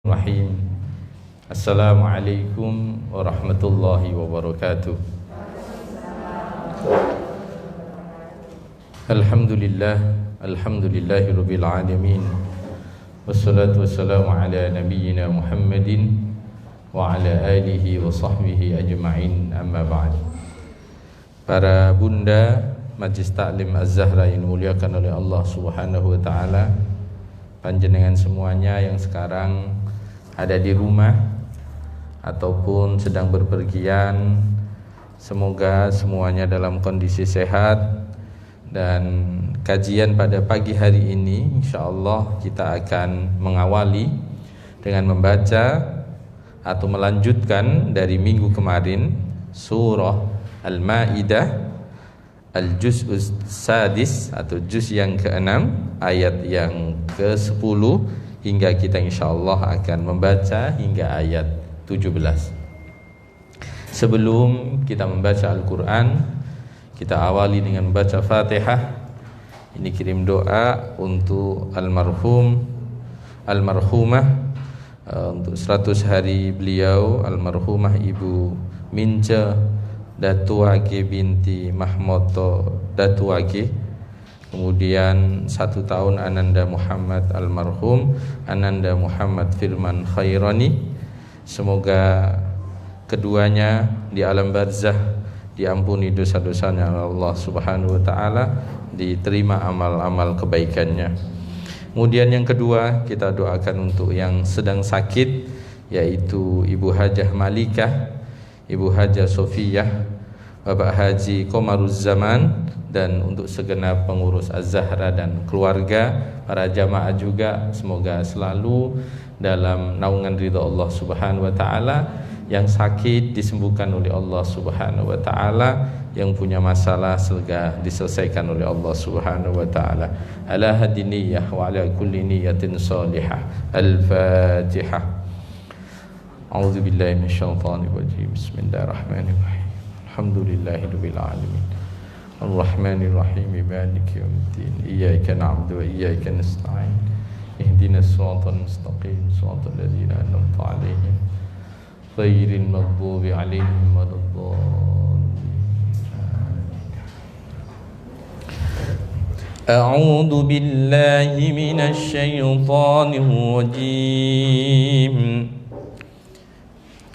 Bismillahirrahmanirrahim. Assalamualaikum warahmatullahi wabarakatuh. Alhamdulillahirabbil alamin. Wassalatu wassalamu ala nabiyyina Muhammadin wa ala alihi wa sahbihi ajma'in, amma ba'd. Para bunda Majlis Taklim Az-Zahra yang dimuliakan oleh Allah Subhanahu wa taala, panjenengan semuanya yang sekarang ada di rumah ataupun sedang berpergian, semoga semuanya dalam kondisi sehat. Dan kajian pada pagi hari ini insyaallah kita akan mengawali dengan membaca atau melanjutkan dari minggu kemarin surah Al-Maidah Al-Juz'us Sadis atau juz yang ke-6 ayat yang ke-10 hingga kita insyaallah akan membaca hingga ayat 17. Sebelum kita membaca Al-Quran, kita awali dengan membaca Fatihah. Ini kirim doa untuk almarhumah untuk 100 hari beliau, almarhumah Ibu Mince Datuage binti Mahmoto Datuage. Kemudian 1 tahun Ananda Muhammad almarhum Ananda Muhammad Firman Khairani. Semoga keduanya di alam barzah diampuni dosa-dosanya Allah Subhanahu wa taala, diterima amal-amal kebaikannya. Kemudian yang kedua, kita doakan untuk yang sedang sakit, yaitu Ibu Hajah Malikah, Ibu Hajah Sofiyah, Bapak Haji Komaruz Zaman, dan untuk segenap pengurus Az-Zahra dan keluarga, para jamaah juga, semoga selalu dalam naungan ridha Allah Subhanahu wa taala. Yang sakit disembuhkan oleh Allah Subhanahu wa taala, yang punya masalah segera diselesaikan oleh Allah Subhanahu wa taala. Ala hadiniyah wa ala kulli niyatin salihah. Al-Fatihah. A'udzu billahi minasyaitonir rajim. Bismillahirrahmanirrahim. Alhamdulillahirabbil alamin. Ar-Rahmanir Rahim. Maliki yaumiddin. Iyyaka na'budu wa iyyaka nasta'in. Ihdinas siratal mustaqim. Siratal ladzina an'amta 'alaihim ghairil maghdubi 'alaihim waladdallin. A'udzu billahi minasy syaithanir rajim.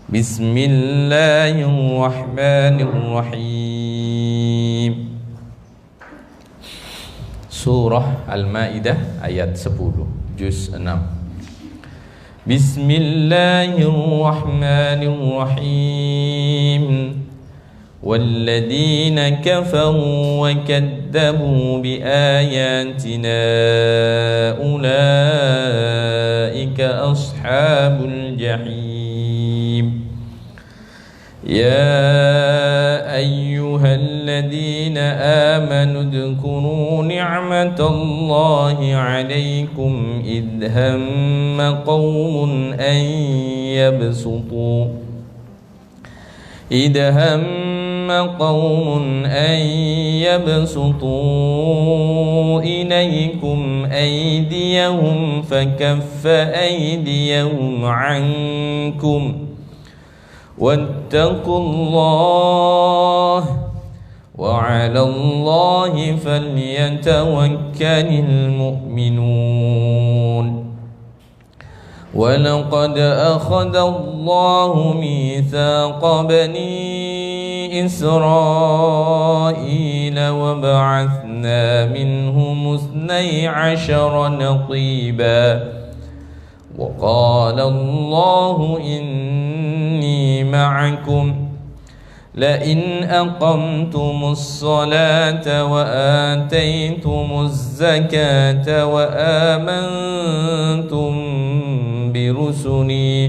Bismillahirrahmanirrahim. Surah Al-Maidah ayat 10, juz 6. Bismillahirrahmanirrahim. Walladzina kafaru wa kadzabu biayatina ulaika ashabul jahim. Ya ayyuhalladzina amanu dzkuru ni'matallahi 'alaikum idh hamma qaumun an yabsutu ilaykum aydiyahum fakaffa aydiyahum 'ankum wattaqullaha wa 'alallahi falyatawakkalul mu'minun. Walaqad akhadha Allahu mitsaqa bani Israila wa ba'athna minhum 12 naqiba. وقال الله إني معكم لئن أقمتم الصلاة وآتيتم الزكاة وآمنتم برسلي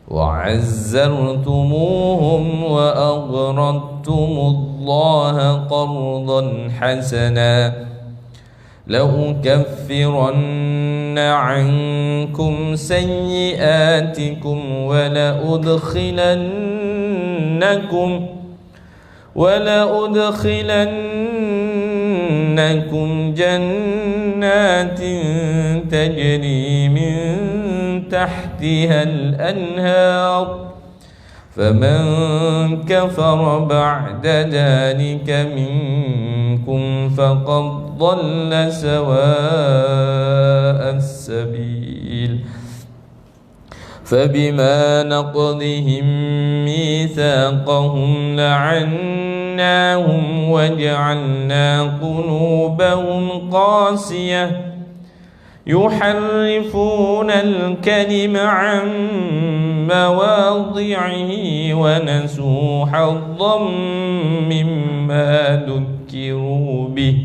وعزرتموهم وأقرضتم الله قرضا حسنا لأكفرن عنكم سيئاتكم ولأدخلنكم جنات تجري من تحتها الأنهار فمن كفر بعد ذلك منكم فقد ضل سواء السبيل فبما نقضهم ميثاقهم لعناهم وجعلنا قلوبهم قاسية يحرفون الكلم عن مواضعه ونسوا حظا مما ذكروا به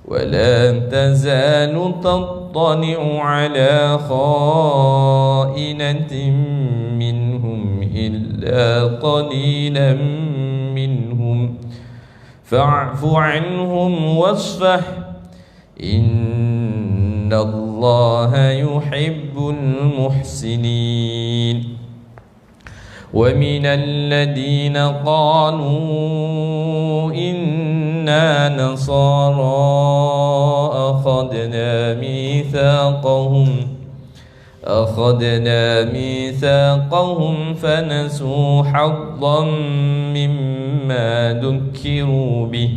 ولا تزال تطلع على خائنة منهم إلا قليلا منهم فاعف عنهم واصفح إن الله يحب المحسنين ومن الذين قالوا إنا نصارى أخذنا ميثاقهم فنسوا حظا مما ذكروا به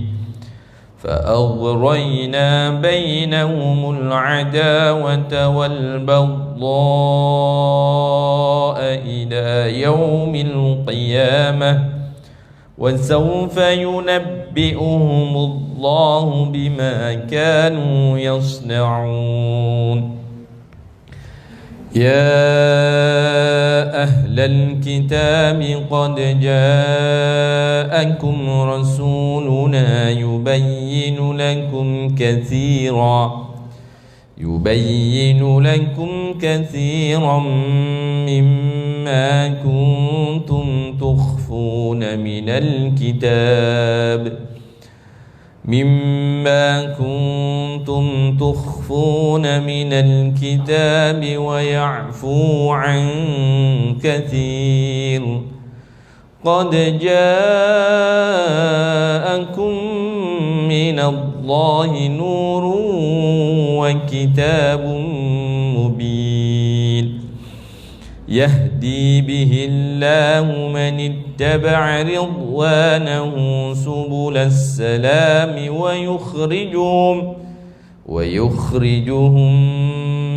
فأغرينا بينهم العداوة والبغضاء إلى يوم القيامة وسوف ينبئهم الله بما كانوا يصنعون يا أهل الكتاب قد جاءكم رسولنا يبين لكم كثيرا مما كنتم تخفون من الكتاب ويعفو عن كثير قد جاءكم من الله نور وكتاب مبين يهدي به الله من اتبع رضوانه سبل السلام ويخرجهم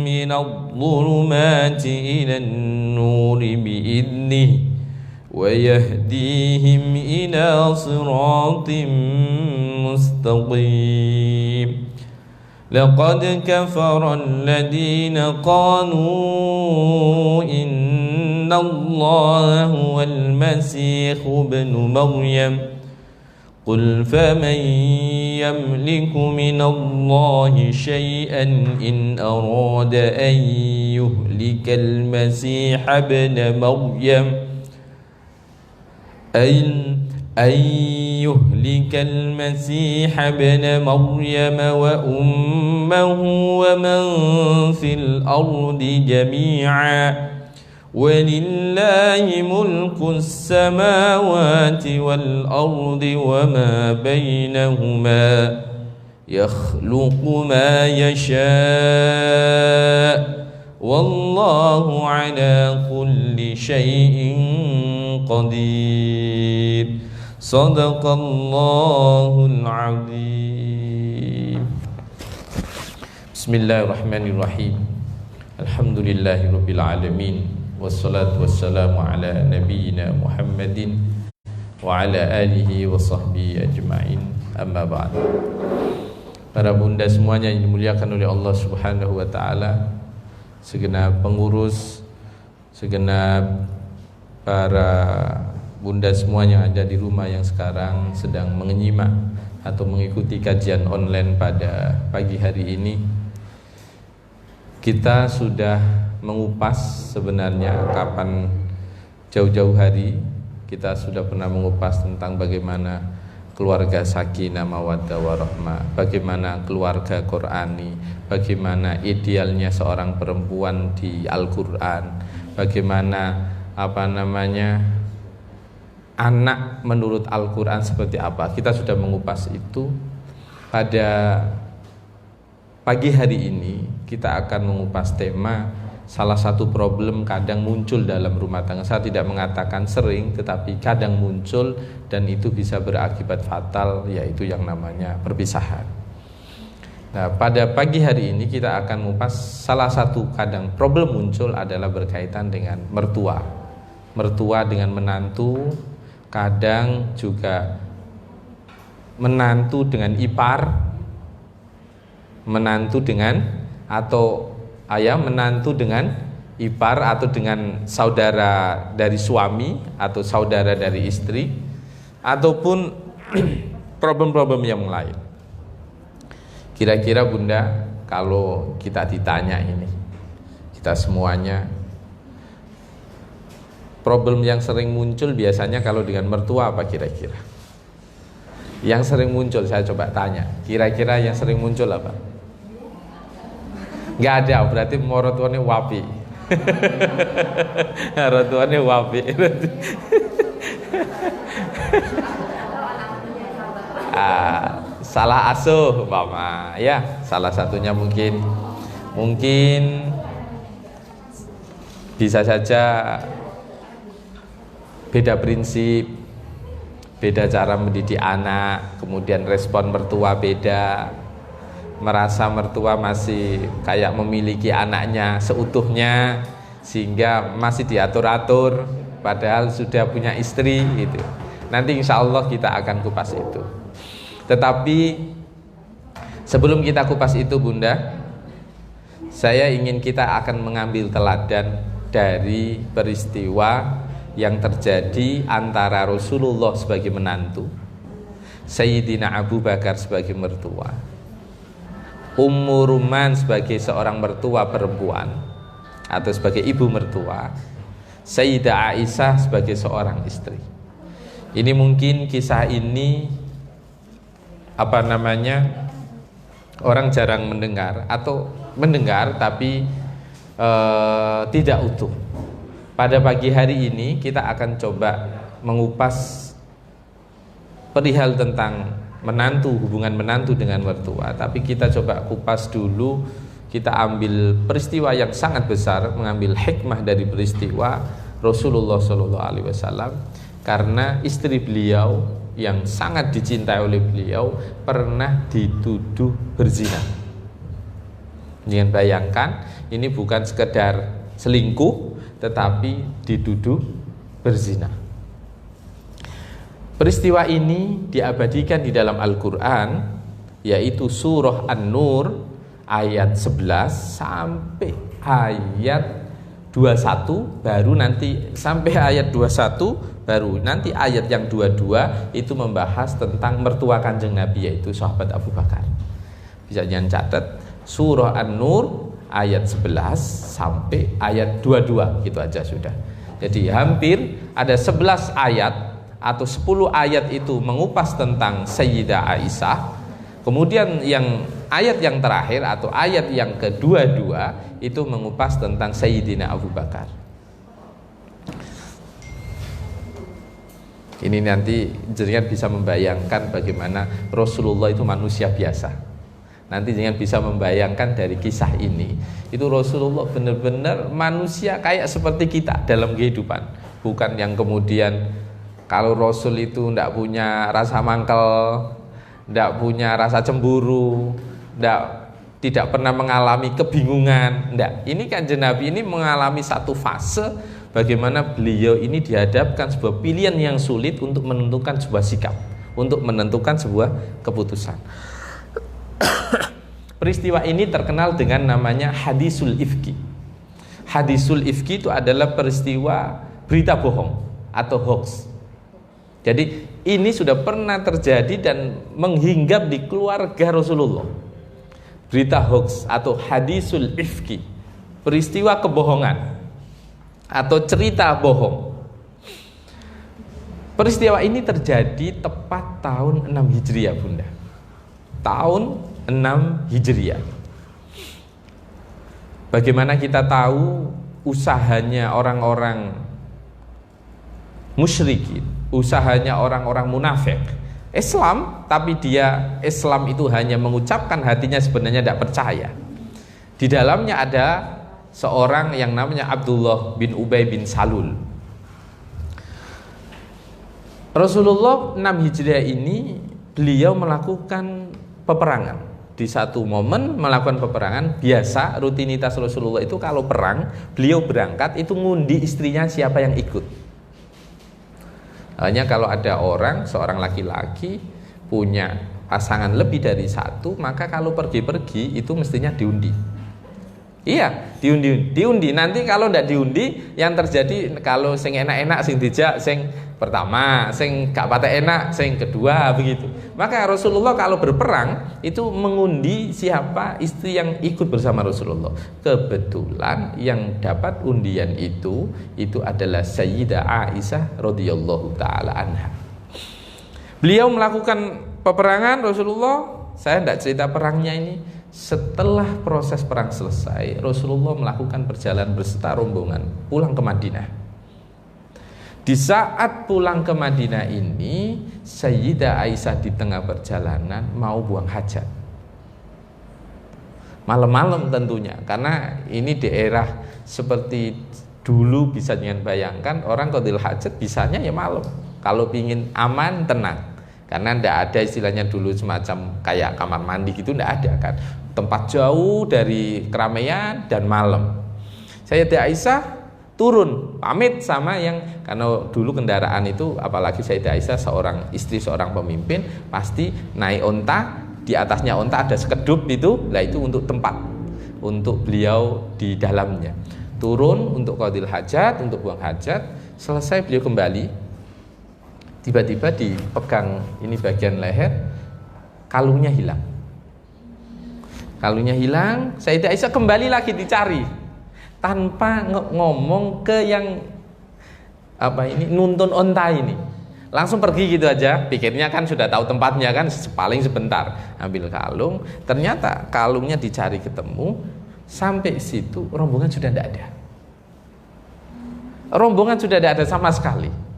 من الظلمات إلى النور بإذنه ويهديهم إلى صراط مستقيم لقد كفر الذين قالوا إن الله هو المسيح ابن مريم قل فمن يملك من الله شيئا إن أراد أن يهلك المسيح ابن مريم وأمه ومن في الأرض جميعا ولله ملك السماوات والأرض وما بينهما يخلق ما يشاء والله على كل شيء قدير صدق الله العظيم بسم الله الرحمن الرحيم الحمد لله رب العالمين والصلاة والسلام على نبينا محمد وعلى آله وصحبه أجمعين أما بعد. Para bunda semuanya yang dimuliakan oleh Allah Subhanahu wa taala, segenap pengurus, segenap para bunda semuanya yang ada di rumah yang sekarang sedang menyimak atau mengikuti kajian online pada pagi hari ini. Kita sudah mengupas sebenarnya kapan jauh-jauh hari kita sudah pernah mengupas tentang bagaimana keluarga sakinah mawaddah warahmah, bagaimana keluarga Qur'ani, bagaimana idealnya seorang perempuan di Al-Qur'an, bagaimana anak menurut Al-Qur'an seperti apa. Kita sudah mengupas itu. Pada pagi hari ini kita akan mengupas tema salah satu problem kadang muncul dalam rumah tangga. Saya tidak mengatakan sering, tetapi kadang muncul dan itu bisa berakibat fatal, yaitu yang namanya perpisahan. Nah, pada pagi hari ini kita akan mengupas salah satu kadang problem muncul adalah berkaitan dengan mertua. Mertua dengan menantu, kadang juga menantu dengan ipar, menantu dengan atau ayah menantu dengan ipar atau dengan saudara dari suami atau saudara dari istri, ataupun problem-problem yang lain. Kira-kira Bunda, kalau kita ditanya ini, kita semuanya, problem yang sering muncul biasanya kalau dengan mertua apa kira-kira? Yang sering muncul, saya coba tanya, kira-kira yang sering muncul apa? Nggak ada, berarti morotuannya wapi. Morotuannya wapi. Salah asuh umpama, ya salah satunya mungkin bisa saja beda prinsip, beda cara mendidik anak, kemudian respon mertua beda, merasa mertua masih kayak memiliki anaknya seutuhnya sehingga masih diatur-atur padahal sudah punya istri gitu. Nanti insya Allah kita akan kupas itu. Tetapi sebelum kita kupas itu Bunda, saya ingin kita akan mengambil teladan dari peristiwa yang terjadi antara Rasulullah sebagai menantu, Sayyidina Abu Bakar sebagai mertua, Ummu Ruman sebagai seorang mertua perempuan atau sebagai ibu mertua, Sayyidah Aisyah sebagai seorang istri. Ini mungkin kisah ini orang jarang mendengar atau mendengar tapi tidak utuh. Pada pagi hari ini kita akan coba mengupas perihal tentang menantu, hubungan menantu dengan mertua. Tapi kita coba kupas dulu, kita ambil peristiwa yang sangat besar, mengambil hikmah dari peristiwa Rasulullah SAW, karena istri beliau yang sangat dicintai oleh beliau pernah dituduh berzina. Jangan bayangkan, ini bukan sekedar selingkuh, tetapi dituduh berzina. Peristiwa ini diabadikan di dalam Al-Quran, yaitu surah An-Nur ayat 11 sampai ayat 21, baru nanti sampai ayat 21, baru nanti ayat yang 22 itu membahas tentang mertua Kanjeng Nabi, yaitu sahabat Abu Bakar. Bisa jangan catat, surah An-Nur ayat 11 sampai ayat 22, gitu aja sudah. Jadi hampir ada 11 ayat atau 10 ayat itu mengupas tentang Sayyidah Aisyah. Kemudian yang ayat yang terakhir atau ayat yang kedua-dua itu mengupas tentang Sayyidina Abu Bakar. Ini nanti jenengan bisa membayangkan bagaimana Rasulullah itu manusia biasa. Nanti jenengan bisa membayangkan dari kisah ini, itu Rasulullah benar-benar manusia kayak seperti kita dalam kehidupan. Bukan yang kemudian kalau Rasul itu tidak punya rasa mangkel, tidak punya rasa cemburu, tidak pernah mengalami kebingungan. Tidak. Ini Kanjeng Nabi ini mengalami satu fase bagaimana beliau ini dihadapkan sebuah pilihan yang sulit untuk menentukan sebuah sikap, untuk menentukan sebuah keputusan. Peristiwa ini terkenal dengan namanya hadisul ifki. Hadisul ifki itu adalah peristiwa berita bohong atau hoax. Jadi ini sudah pernah terjadi dan menghinggap di keluarga Rasulullah. Berita hoax atau hadisul ifki, peristiwa kebohongan atau cerita bohong. Peristiwa ini terjadi tepat tahun 6 Hijriah Bunda. Tahun 6 Hijriah. Bagaimana kita tahu usahanya orang-orang musyrikin, usahanya orang-orang munafik Islam, tapi dia Islam itu hanya mengucapkan, hatinya sebenarnya tidak percaya. Di dalamnya ada seorang yang namanya Abdullah bin Ubay bin Salul. Rasulullah 6 Hijriah ini beliau melakukan peperangan. Di satu momen melakukan peperangan, biasa rutinitas Rasulullah itu kalau perang, beliau berangkat itu ngundi istrinya siapa yang ikut. Hanya kalau ada seorang laki-laki punya pasangan lebih dari satu, maka kalau pergi-pergi itu mestinya diundi. Iya, diundi. Nanti kalau tidak diundi, yang terjadi kalau sing enak-enak sing dijak sing pertama, sing gak patah enak sing kedua, begitu. Maka Rasulullah kalau berperang itu mengundi siapa istri yang ikut bersama Rasulullah. Kebetulan yang dapat undian itu adalah Sayyidah Aisyah radhiyallahu taala anha. Beliau melakukan peperangan Rasulullah, saya tidak cerita perangnya ini. Setelah proses perang selesai, Rasulullah melakukan perjalanan berserta rombongan pulang ke Madinah. Di saat pulang ke Madinah ini, Sayyidah Aisyah di tengah perjalanan mau buang hajat. Malam-malam tentunya, karena ini daerah seperti dulu bisa dengan bayangkan orang qadil hajat bisanya ya malam. Kalau ingin aman, tenang. Karena tidak ada istilahnya dulu semacam kayak kamar mandi gitu, tidak ada kan. Tempat jauh dari keramaian dan malam. Sayyidah Aisyah turun pamit sama yang, karena dulu kendaraan itu apalagi Sayyidah Aisyah istri seorang pemimpin pasti naik onta, di atasnya onta ada sekedup itu, lah itu untuk tempat untuk beliau di dalamnya. Turun untuk qadil hajat, untuk buang hajat, selesai beliau kembali. Tiba-tiba dipegang ini bagian leher, kalungnya hilang. Kalungnya hilang, Sayyidah Aisyah kembali lagi dicari tanpa ngomong ke yang nuntun onta ini. Langsung pergi gitu aja, pikirnya kan sudah tahu tempatnya kan, paling sebentar ambil kalung. Ternyata kalungnya dicari ketemu, sampai situ rombongan sudah tidak ada. Rombongan sudah tidak ada sama sekali.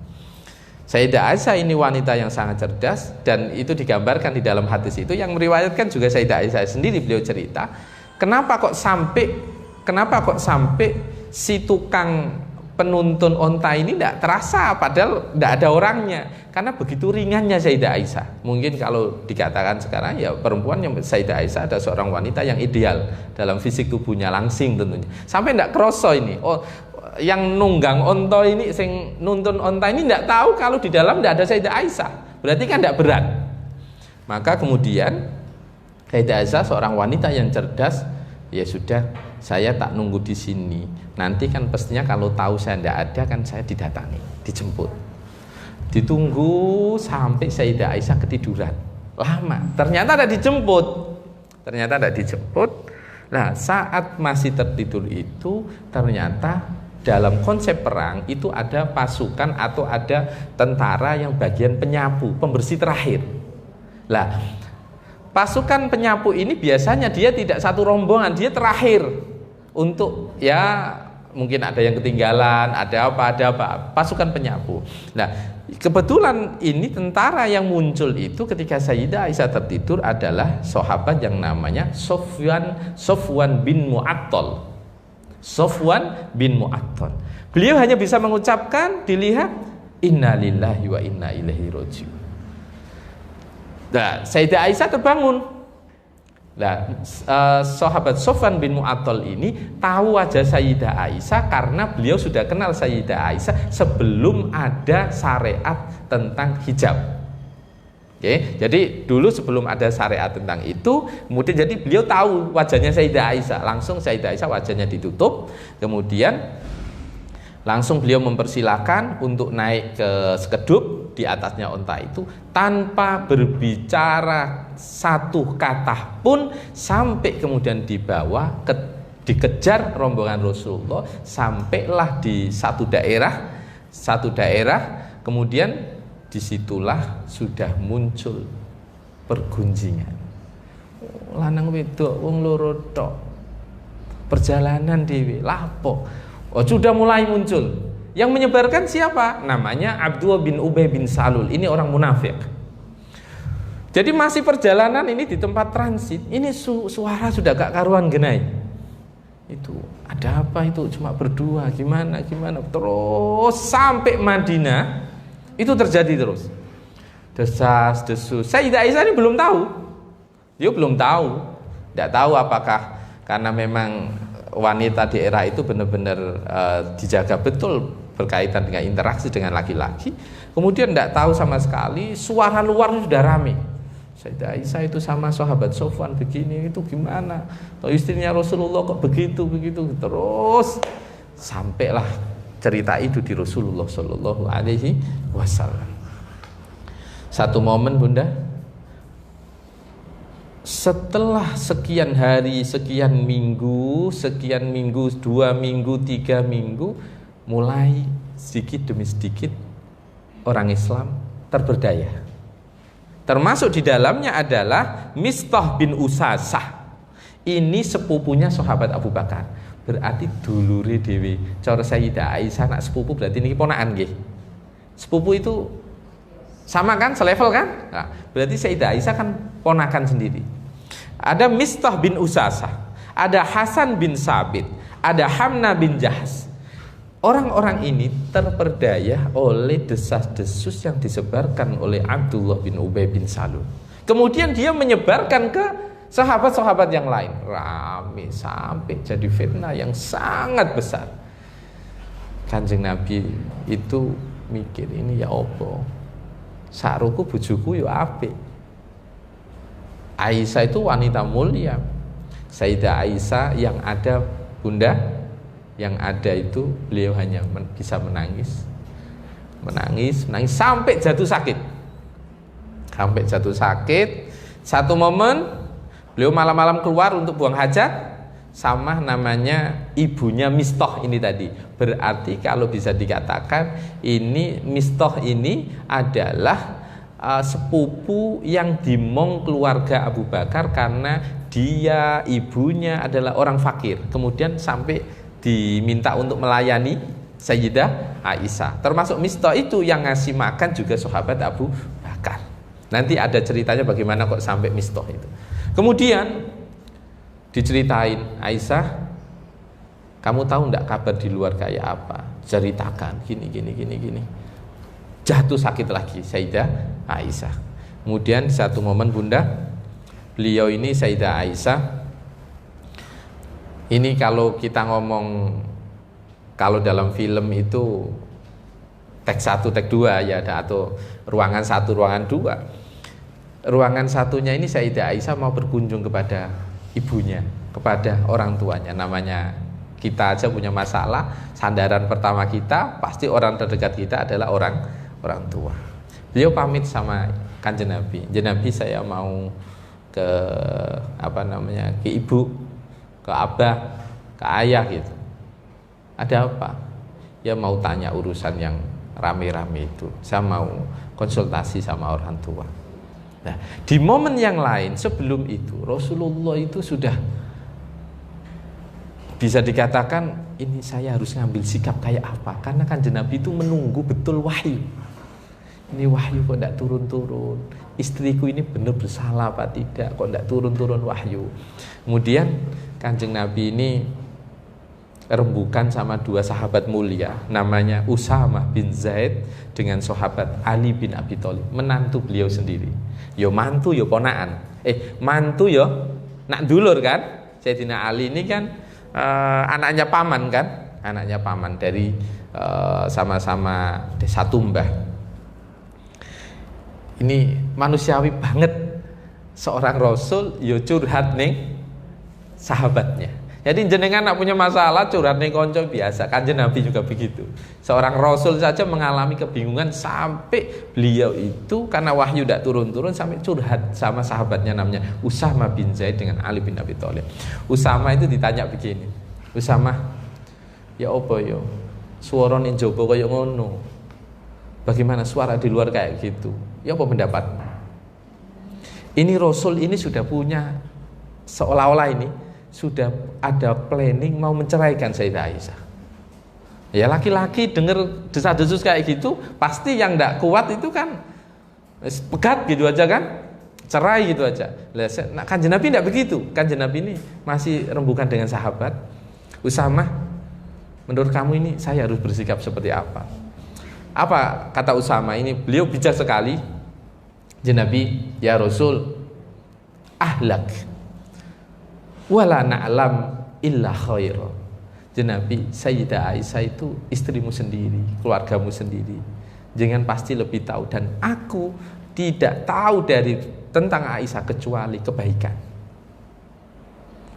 Sayyidah Aisyah ini wanita yang sangat cerdas, dan itu digambarkan di dalam hadis itu yang meriwayatkan juga Sayyidah Aisyah sendiri. Beliau cerita, kenapa kok sampai si tukang penuntun onta ini tidak terasa padahal tidak ada orangnya, karena begitu ringannya Sayyidah Aisyah. Mungkin kalau dikatakan sekarang ya perempuan yang Sayyidah Aisyah ada seorang wanita yang ideal dalam fisik tubuhnya, langsing tentunya, sampai tidak kroso ini. Yang nunggang onto ini, sing nuntun onta ini tidak tahu kalau di dalam tidak ada Sayyidah Aisyah, berarti kan tidak berat. Maka kemudian Sayyidah Aisyah seorang wanita yang cerdas, ya sudah, saya tak nunggu di sini. Nanti kan pastinya kalau tahu saya tidak ada kan saya didatangi, dijemput. Ditunggu sampai Sayyidah Aisyah ketiduran. Lama, ternyata tidak dijemput. Nah, saat masih tertidur itu ternyata dalam konsep perang itu ada pasukan atau ada tentara yang bagian penyapu, pembersih terakhir. Lah, pasukan penyapu ini biasanya dia tidak satu rombongan, dia terakhir untuk ya mungkin ada yang ketinggalan, ada apa, pasukan penyapu. Nah, kebetulan ini tentara yang muncul itu ketika Sayyidah Aisyah tertidur adalah sahabat yang namanya Sofwan bin Mu'attal. Sofwan bin Mu'attal. Beliau hanya bisa mengucapkan, dilihat, inna lillahi wa inna ilaihi raji'un. Nah, Sayyidah Aisyah terbangun. Nah, sahabat Sofwan bin Mu'attal ini tahu wajah Sayyidah Aisyah karena beliau sudah kenal Sayyidah Aisyah sebelum ada syariat tentang hijab. Oke, jadi dulu sebelum ada syariat tentang itu, kemudian jadi beliau tahu wajahnya Sayyidah Aisyah. Langsung Sayyidah Aisyah wajahnya ditutup, kemudian langsung beliau mempersilahkan untuk naik ke sekedup di atasnya onta itu tanpa berbicara satu kata pun, sampai kemudian dibawa dikejar rombongan Rasulullah sampailah di satu daerah, kemudian disitulah sudah muncul pergunjingan. Lanang wedok wong loro tok. Perjalanan dhewe lapo. Sudah mulai muncul. Yang menyebarkan siapa? Namanya Abdullah bin Ubay bin Salul. Ini orang munafik. Jadi masih perjalanan ini di tempat transit. Ini suara sudah gak karuan genai. Itu ada apa itu, cuma berdua, gimana terus sampai Madinah itu terjadi terus desas desus. Sayyidah Aisyah ini belum tahu, dia belum tahu, tidak tahu apakah karena memang wanita di era itu benar-benar dijaga betul berkaitan dengan interaksi dengan laki-laki. Kemudian tidak tahu sama sekali, suara luar sudah rame. Sayyidah Aisyah itu sama sahabat Sofwan begini, itu gimana? Atau istrinya Rasulullah kok begitu. Terus sampailah cerita itu di Rasulullah Shallallahu Alaihi Wasallam. Satu momen Bunda, setelah sekian hari, sekian minggu, 2 minggu, 3 minggu, mulai sedikit demi sedikit orang Islam terberdaya. Termasuk di dalamnya adalah Mistah bin Usasah. Ini sepupunya sahabat Abu Bakar. Berarti dulure dewi. Cara Sayyidah Aisyah nak sepupu berarti ini ponakan nggih. Sepupu itu sama kan, selevel kan? Nah, berarti Sayyidah Aisyah kan ponakan sendiri. Ada Mistah bin Usasah, ada Hasan bin Sabit, ada Hamna bin Jahas. Orang-orang ini terperdaya oleh desas-desus yang disebarkan oleh Abdullah bin Ubay bin Salul. Kemudian dia menyebarkan ke sahabat-sahabat yang lain. Rame sampai jadi fitnah yang sangat besar. Kanjeng Nabi itu mikir, ini ya apa? Saruku bojoku ya apik. Aisyah itu wanita mulia. Sayyidah Aisyah yang ada Bunda, yang ada itu beliau hanya bisa menangis sampai jatuh sakit. Satu momen beliau malam-malam keluar untuk buang hajat sama namanya ibunya Mistah ini tadi. Berarti kalau bisa dikatakan ini Mistah ini adalah sepupu yang dimong keluarga Abu Bakar karena dia ibunya adalah orang fakir. Kemudian sampai diminta untuk melayani Sayyidah Aisyah. Termasuk Mistah itu yang ngasih makan juga sahabat Abu Bakar. Nanti ada ceritanya bagaimana kok sampai Mistah itu. Kemudian diceritain, Aisyah, kamu tahu enggak kabar di luar kayak apa? Ceritakan gini. Jatuh sakit lagi Sayyidah Aisyah. Kemudian di satu momen Bunda, beliau ini Sayyidah Aisyah ini kalau kita ngomong, kalau dalam film itu tag 1, tag 2 ya ada, atau ruangan 1, ruangan 2. Ruangan satunya ini Sayyidah Aisyah mau berkunjung kepada ibunya, kepada orang tuanya. Namanya kita aja punya masalah, sandaran pertama kita pasti orang terdekat kita adalah orang tua. Beliau pamit sama Kanjeng Nabi. Kanjeng Nabi, saya mau ke ke ibu, ke abah, ke ayah gitu. Ada apa? Ya mau tanya urusan yang rame-rame itu. Saya mau konsultasi sama orang tua. Nah, di momen yang lain sebelum itu Rasulullah itu sudah bisa dikatakan ini saya harus ngambil sikap kayak apa? Karena Kanjeng Nabi itu menunggu betul wahyu. Ini wahyu kok tidak turun-turun. Istriku ini benar bersalah apa tidak? Kok tidak turun-turun wahyu? Kemudian Kanjeng Nabi ini rembukan sama 2 sahabat mulia, namanya Usamah bin Zaid dengan sahabat Ali bin Abi Thalib, menantu beliau sendiri. Yo mantu yo ponaan. Mantu yo nak dulur kan? Sayyidina Ali ini kan anaknya paman kan? Anaknya paman dari sama-sama desa Tumbah. Ini manusiawi banget, seorang Rasul yo curhat nih sahabatnya. Jadi jenengan nak punya masalah curhat nih konco biasa. Kanjeng Nabi juga begitu. Seorang Rasul saja mengalami kebingungan sampai beliau itu karena wahyu tidak turun-turun sampai curhat sama sahabatnya namanya Usamah bin Zaid dengan Ali bin Abi Thalib. Usamah itu ditanya begini, Usamah, ya apa yo? Suara ning jaba kaya ngono. Bagaimana suara di luar kayak gitu? Ya apa pendapatmu? Ini Rasul ini sudah punya, seolah-olah ini sudah ada planning mau menceraikan Sayyidah Aisyah. Ya laki-laki dengar desas-desus kayak gitu, pasti yang tidak kuat itu kan pegat gitu aja kan, cerai gitu aja. Kanjeng Nabi tidak begitu. Kanjeng Nabi ini masih rembukan dengan sahabat. Usamah, menurut kamu ini saya harus bersikap seperti apa? Apa kata Usamah ini? Beliau bijak sekali. Nabi, ya Rasul, ahlak wala na'lam illa khaira. Nabi, Sayyidah Aisyah itu istrimu sendiri, keluargamu sendiri. Jangan pasti lebih tahu, dan aku tidak tahu tentang Aisyah kecuali kebaikan.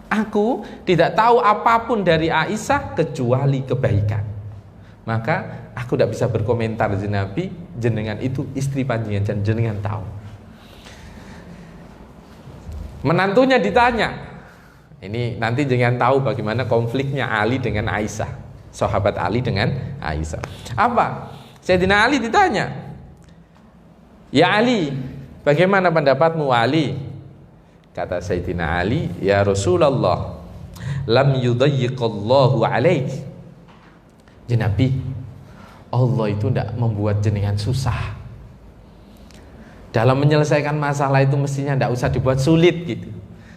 Aku tidak tahu apapun dari Aisyah kecuali kebaikan. Maka aku tidak bisa berkomentar Nabi, jenengan itu istri panjenengan dan jenengan tahu. Menantunya ditanya, ini nanti jenengan tahu bagaimana konfliknya Ali dengan Aisyah, sahabat Ali dengan Aisyah. Apa? Sayyidina Ali ditanya, ya Ali, bagaimana pendapatmu Ali? Kata Sayyidina Ali, ya Rasulullah, lam yudayyiqallahu alaik. Nabi, Allah itu tidak membuat jenengan susah. Dalam menyelesaikan masalah itu mestinya tidak usah dibuat sulit gitu.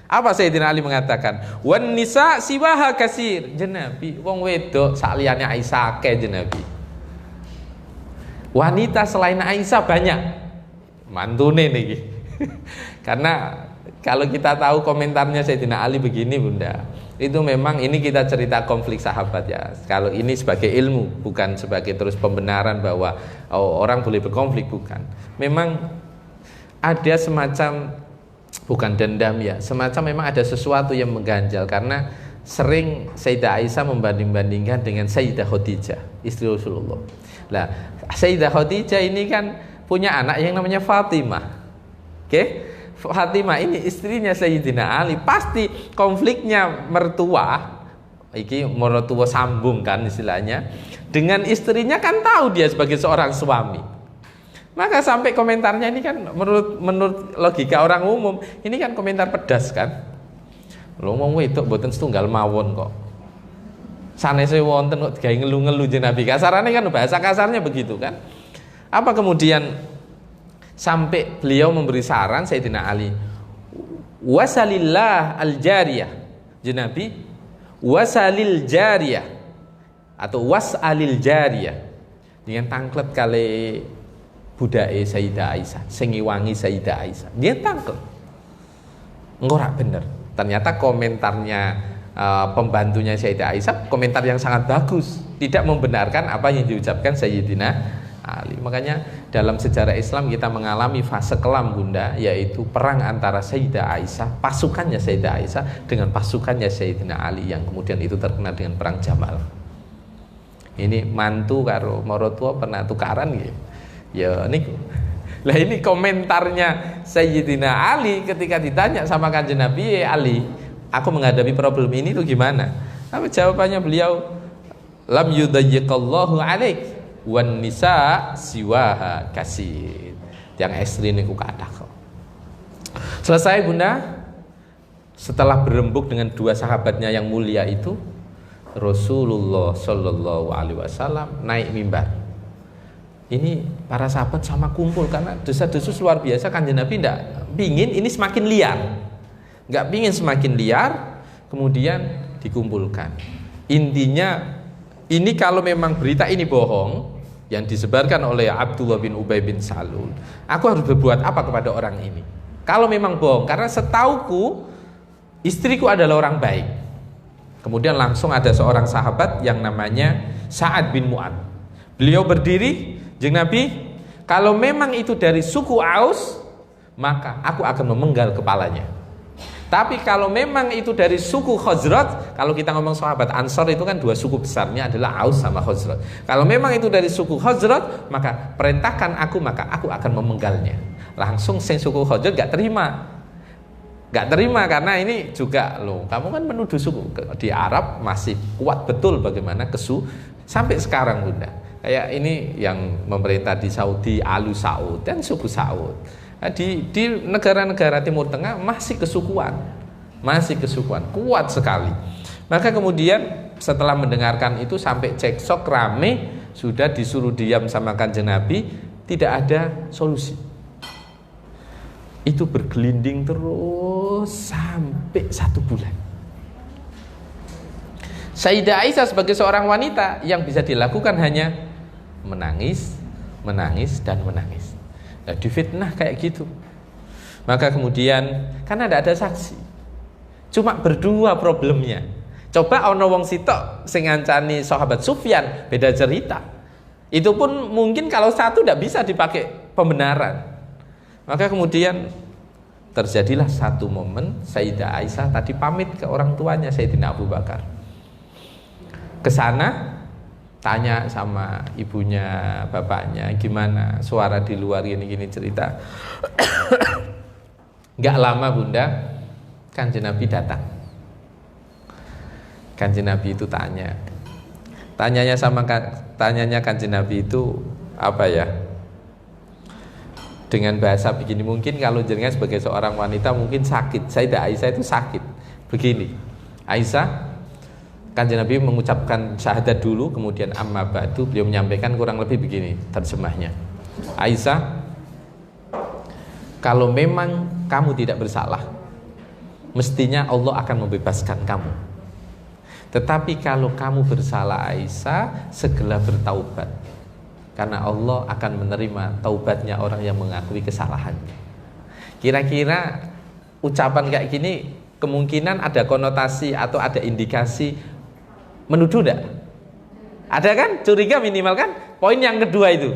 Apa Sayyidina Ali mengatakan? Wan nisa siwaha kasir. Nabi, wong wedok saliyane Aisyah akeh Nabi. Wanita selain Aisyah banyak. Mantune niki. Karena kalau kita tahu komentarnya Sayyidina Ali begini Bunda, itu memang ini kita cerita konflik sahabat ya. Kalau ini sebagai ilmu, bukan sebagai terus pembenaran bahwa orang boleh berkonflik, bukan. Memang ada semacam, bukan dendam ya, semacam memang ada sesuatu yang mengganjal. Karena sering Sayyidah Aisyah membanding-bandingkan dengan Sayyidah Khadijah, istri Rasulullah. Nah, Sayyidah Khadijah ini kan punya anak yang namanya Fatimah. Oke? Fatimah ini istrinya Sayyidina Ali. Pasti konfliknya mertua, iki mertua sambung kan istilahnya, dengan istrinya kan tahu dia sebagai seorang suami. Maka sampai komentarnya ini kan menurut logika orang umum, ini kan komentar pedas kan. Lho wong wedok mboten setunggal mawon kok. Sanese wonten kok digawe ngelu-ngelu Nabi. Kasarane kan bahasa kasarnya begitu kan. Apa kemudian sampai beliau memberi saran Sayyidina Ali, wasalillah al-jariyah. Nabi, wasalil jariyah atau wasalil jariyah. Dengan tangklet kali budake Sayyidah Aisyah, sing ngiwangi Sayyidah Aisyah. Dia tangklet. Engko ora bener. Ternyata komentarnya pembantunya Sayyidah Aisyah komentar yang sangat bagus, tidak membenarkan apa yang diucapkan Sayyidina Ali. Makanya dalam sejarah Islam kita mengalami fase kelam Bunda, yaitu perang antara Sayyidah Aisyah, pasukannya Sayyidah Aisyah dengan pasukannya Sayyidina Ali, yang kemudian itu terkenal dengan perang Jamal. Ini mantu karo marotua pernah tukaran gitu. Ya niku. Lah ini komentarnya Sayyidina Ali ketika ditanya sama Kanjeng Nabi, Ali, aku menghadapi problem ini tuh gimana? Apa jawabannya beliau? Lam yudayyiqallahu alaik wan nisa siwaha kasir. Yang istri niku kathah kok. Selesai Bunda, setelah berembuk dengan dua sahabatnya yang mulia itu, Rasulullah Shallallahu Alaihi Wasallam naik mimbar. Ini para sahabat sama kumpul karena desas-desus luar biasa. Kanjeng Nabi tidak pingin ini semakin liar, nggak pingin semakin liar, kemudian dikumpulkan. Intinya ini kalau memang berita ini bohong yang disebarkan oleh Abdullah bin Ubay bin Salul, aku harus berbuat apa kepada orang ini? Kalau memang bohong, karena setauku istriku adalah orang baik. Kemudian langsung ada seorang sahabat yang namanya Sa'ad bin Mu'ad. Beliau berdiri, Jeng Nabi, kalau memang itu dari suku Aus, maka aku akan memenggal kepalanya. Tapi kalau memang itu dari suku Khazraj, kalau kita ngomong sahabat Ansor itu kan dua suku besarnya adalah Aus sama Khazraj. Kalau memang itu dari suku Khazraj, maka perintahkan aku, maka aku akan memenggalnya. Langsung sing suku Khazraj gak terima. Gak terima karena ini juga loh, kamu kan menuduh suku. Di Arab masih kuat betul bagaimana sampai sekarang Bunda. Kayak ini yang memerintah di Saudi, Alu Saud dan suku Saud. Di negara-negara Timur Tengah masih kesukuan kuat sekali. Maka kemudian setelah mendengarkan itu sampai cekcok rame, sudah disuruh diam sama Kanjeng Nabi, tidak ada solusi. Itu bergelinding terus sampai 1 bulan. Sayyidah Aisyah sebagai seorang wanita yang bisa dilakukan hanya menangis, menangis, dan menangis. Nah, difitnah kayak gitu. Maka kemudian karena tidak ada saksi, cuma berdua problemnya. Coba ono wong sitok sing ngancani sahabat Sufyan, beda cerita. Itu pun mungkin kalau satu tidak bisa dipakai pembenaran. Maka kemudian terjadilah satu momen Sayyidah Aisyah tadi pamit ke orang tuanya Sayyidina Abu Bakar. Ke sana tanya sama ibunya, bapaknya, gimana suara di luar gini-gini cerita. Gak lama Bunda, Kanjeng Nabi datang. Kanjeng Nabi itu tanyanya Kanjeng Nabi itu apa ya? Dengan bahasa begini, mungkin kalau jenengan sebagai seorang wanita mungkin sakit. Sayyidah Aisyah itu sakit. Begini, Aisyah, Kanjeng Nabi mengucapkan syahadat dulu, kemudian amma ba'du, beliau menyampaikan kurang lebih begini terjemahnya. Aisyah, kalau memang kamu tidak bersalah, mestinya Allah akan membebaskan kamu. Tetapi kalau kamu bersalah Aisyah, segera bertaubat. Karena Allah akan menerima taubatnya orang yang mengakui kesalahannya. Kira-kira ucapan kayak gini kemungkinan ada konotasi atau ada indikasi menuduh enggak? Ada kan? Curiga minimal kan? Poin yang kedua itu.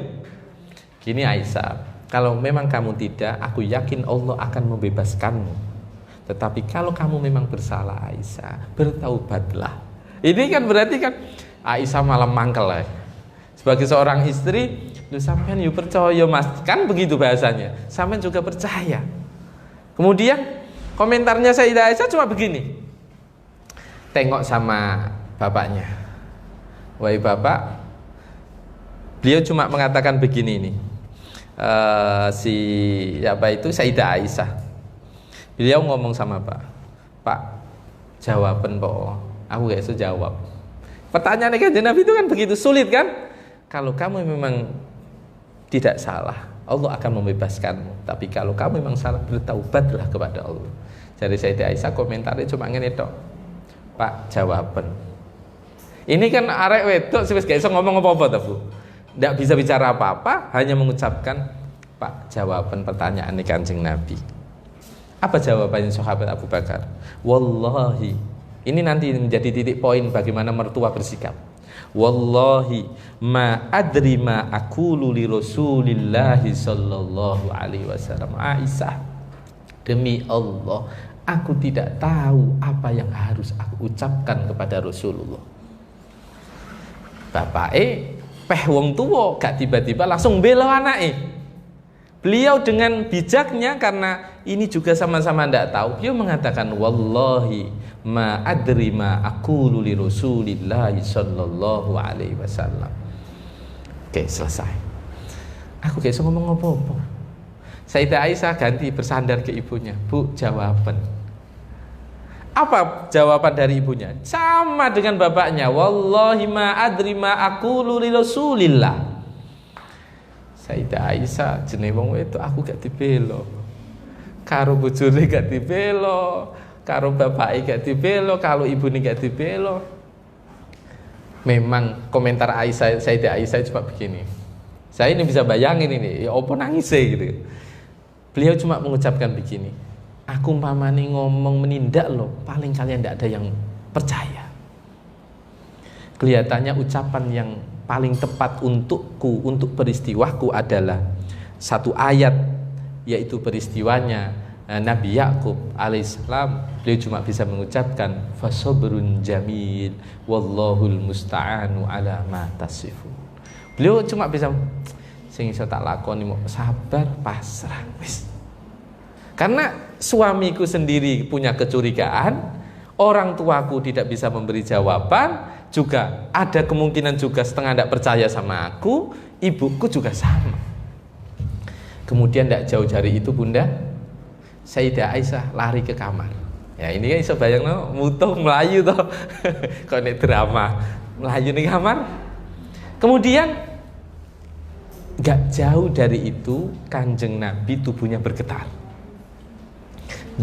Gini Aisyah, kalau memang kamu tidak, aku yakin Allah akan membebaskanmu. Tetapi kalau kamu memang bersalah Aisyah, bertaubatlah. Ini kan berarti kan Aisyah malah mangkel ya. Sebagai seorang istri, lu sampean yuk percaya mas, kan begitu bahasanya. Sampean juga percaya. Kemudian komentarnya Sayyidah Aisyah cuma begini. Tengok sama bapaknya. Wahai bapak, beliau cuma mengatakan begini nih. Sayyidah Aisyah. Beliau ngomong sama Pak, jawaban po. Aku gak bisa jawab. Pertanyaan Kanjeng Nabi itu kan begitu sulit kan? Kalau kamu memang tidak salah, Allah akan membebaskanmu. Tapi kalau kamu memang salah, bertaubatlah kepada Allah. Jadi Sayyidah Aisyah komentarnya cuma ngene tok. Pak, jawaban. Ini kan arek wedok wis gak iso ngomong apa-apa ta, Bu. Ndak bisa bicara apa-apa, hanya mengucapkan Pak, jawaban pertanyaan Kanjeng Nabi. Apa jawabannya sahabat Abu Bakar? Wallahi. Ini nanti menjadi titik poin bagaimana mertua bersikap. Wallahi ma adri ma aqulu li Rasulillahi sallallahu alaihi wasallam. Aisyah, demi Allah, aku tidak tahu apa yang harus aku ucapkan kepada Rasulullah. Bapake peh wong tuwa gak tiba-tiba langsung bela anake. Beliau dengan bijaknya, karena ini juga sama-sama ndak tahu, beliau mengatakan wallahi ma adri ma aqulu li Rasulillahi sallallahu alaihi wasallam. Oke, selesai. Aku gak bisa ngomong apa-apa. Sayyidah Aisyah ganti bersandar ke ibunya. Bu, jawaban. Apa jawaban dari ibunya? Sama dengan bapaknya. Wallahi ma adri ma aqulu li Rasulillah. Sayyidah Aisyah jenenge wong itu aku gak dibelo. Karo bojone gak dibelo. Karo bapake gak dibelo, kalau ibune gak dibelo. Memang komentar Aisyah, Sayyidah Aisyah cuma begini. Saya ini bisa bayangin ini, ya opo nangise gitu. Beliau cuma mengucapkan begini. Aku umpamane ngomong menindak loh, paling kalian tidak ada yang percaya. Kelihatannya ucapan yang paling tepat untukku, untuk peristiwaku adalah satu ayat, yaitu peristiwanya Nabi Yakub alaihissalam. Beliau cuma bisa mengucapkan fasabrun jamil wallahul musta'anu ala ma tasifun. Beliau cuma bisa sing iso tak lakoni mau sabar pasrah wis. Karena suamiku sendiri punya kecurigaan, orang tuaku tidak bisa memberi jawaban, juga ada kemungkinan juga setengah tidak percaya sama aku, ibuku juga sama. Kemudian tidak jauh dari itu Bunda, Sayyidah Aisyah lari ke kamar. Ya ini kan iso bayangno mutuh melayu toh. Kok nek drama melayu ning kamar. Kemudian gak jauh dari itu Kanjeng Nabi tubuhnya bergetar.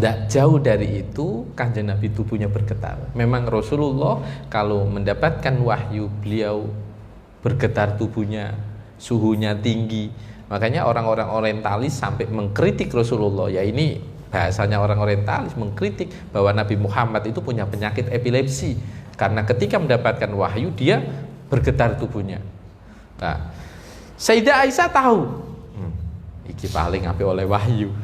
Tidak jauh dari itu Kanjeng Nabi tubuhnya bergetar. Memang Rasulullah kalau mendapatkan wahyu beliau bergetar tubuhnya, suhunya tinggi. Makanya orang-orang orientalis sampai mengkritik Rasulullah. Ya ini bahasanya orang orientalis, mengkritik bahwa Nabi Muhammad itu punya penyakit epilepsi. Karena ketika mendapatkan wahyu dia bergetar tubuhnya. Nah, Sayyidah Aisyah tahu iki paling api oleh wahyu.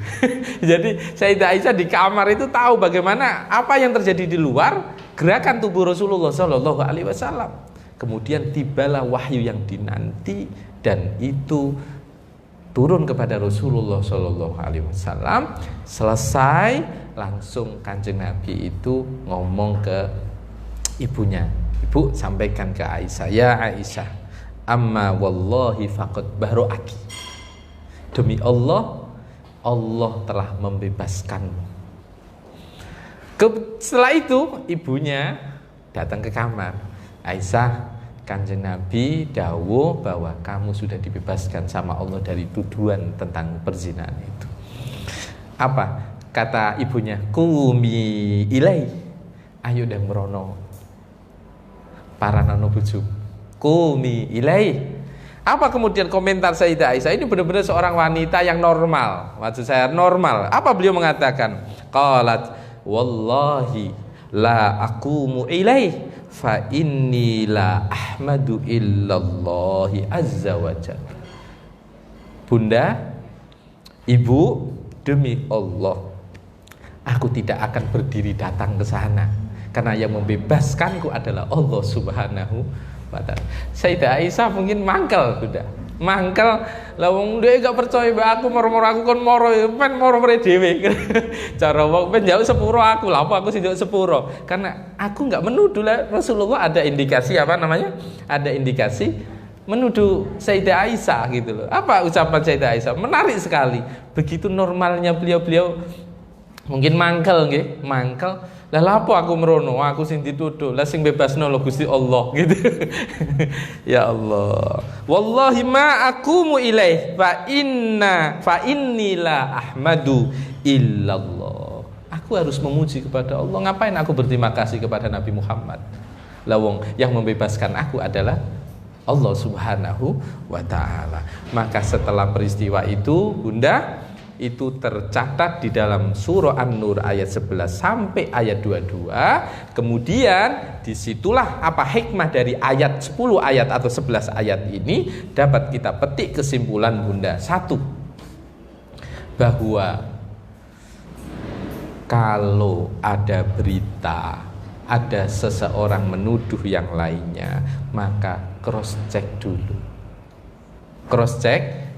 Jadi Sayyidah Aisyah di kamar itu tahu bagaimana apa yang terjadi di luar gerakan tubuh Rasulullah Shallallahu Alaihi Wasallam. Kemudian tibalah wahyu yang dinanti dan itu turun kepada Rasulullah Shallallahu Alaihi Wasallam. Selesai langsung Kanjeng Nabi itu ngomong ke ibunya. Ibu sampaikan ke Aisyah, ya Aisyah, amma wallahi faqad baro'aki. Demi Allah, Allah telah membebaskanmu. Setelah itu ibunya datang ke kamar. Aisyah, Kanjeng Nabi dawuh bahwa kamu sudah dibebaskan sama Allah dari tuduhan tentang perzinahan itu. Apa? Kata ibunya, kumi ilai. Ayo dan merono. Para nano bujuk. Kumi ilai. Apa kemudian komentar Sayyidah Aisyah? Ini benar-benar seorang wanita yang normal. Maksud saya normal. Apa beliau mengatakan? Qalat wallahi la aqumu ilaih fa inni la ahmadu illallahi azza wa jalla. Bunda, ibu, demi Allah aku tidak akan berdiri datang ke sana karena yang membebaskanku adalah Allah Subhanahu wa ta'ala. Sayyidah Aisyah mungkin mangkel sudah. Mangkel lah wong dhek gak percaya mbak aku moro-moro aku kon moro pen moro-moro dhewe. Cara wong pen jauh sepuro aku lah apa aku sing jauh sepuro. Karena aku enggak menuduh lah Rasulullah ada indikasi apa namanya? Ada indikasi menuduh Sayyidah Aisyah gitu loh. Apa ucapan Sayyidah Aisyah? Menarik sekali. Begitu normalnya beliau-beliau mungkin mangkel nggih, mangkel. Lah lapo aku merono, aku sing dituduh, lah sing bebasno lho Gusti Allah gitu. Ya Allah. Wallahi ma aqumu ilaih fa inni la ahmadu illallah. Aku harus memuji kepada Allah. Ngapain aku berterima kasih kepada Nabi Muhammad? Lah wong yang membebaskan aku adalah Allah Subhanahu wa taala. Maka setelah peristiwa itu, Bunda, itu tercatat di dalam surah An-Nur ayat 11 sampai ayat 22. Kemudian disitulah apa hikmah dari ayat 10 ayat atau 11 ayat ini dapat kita petik kesimpulan, Bunda. Satu, bahwa kalau ada berita, ada seseorang menuduh yang lainnya, maka cross check dulu. Cross check.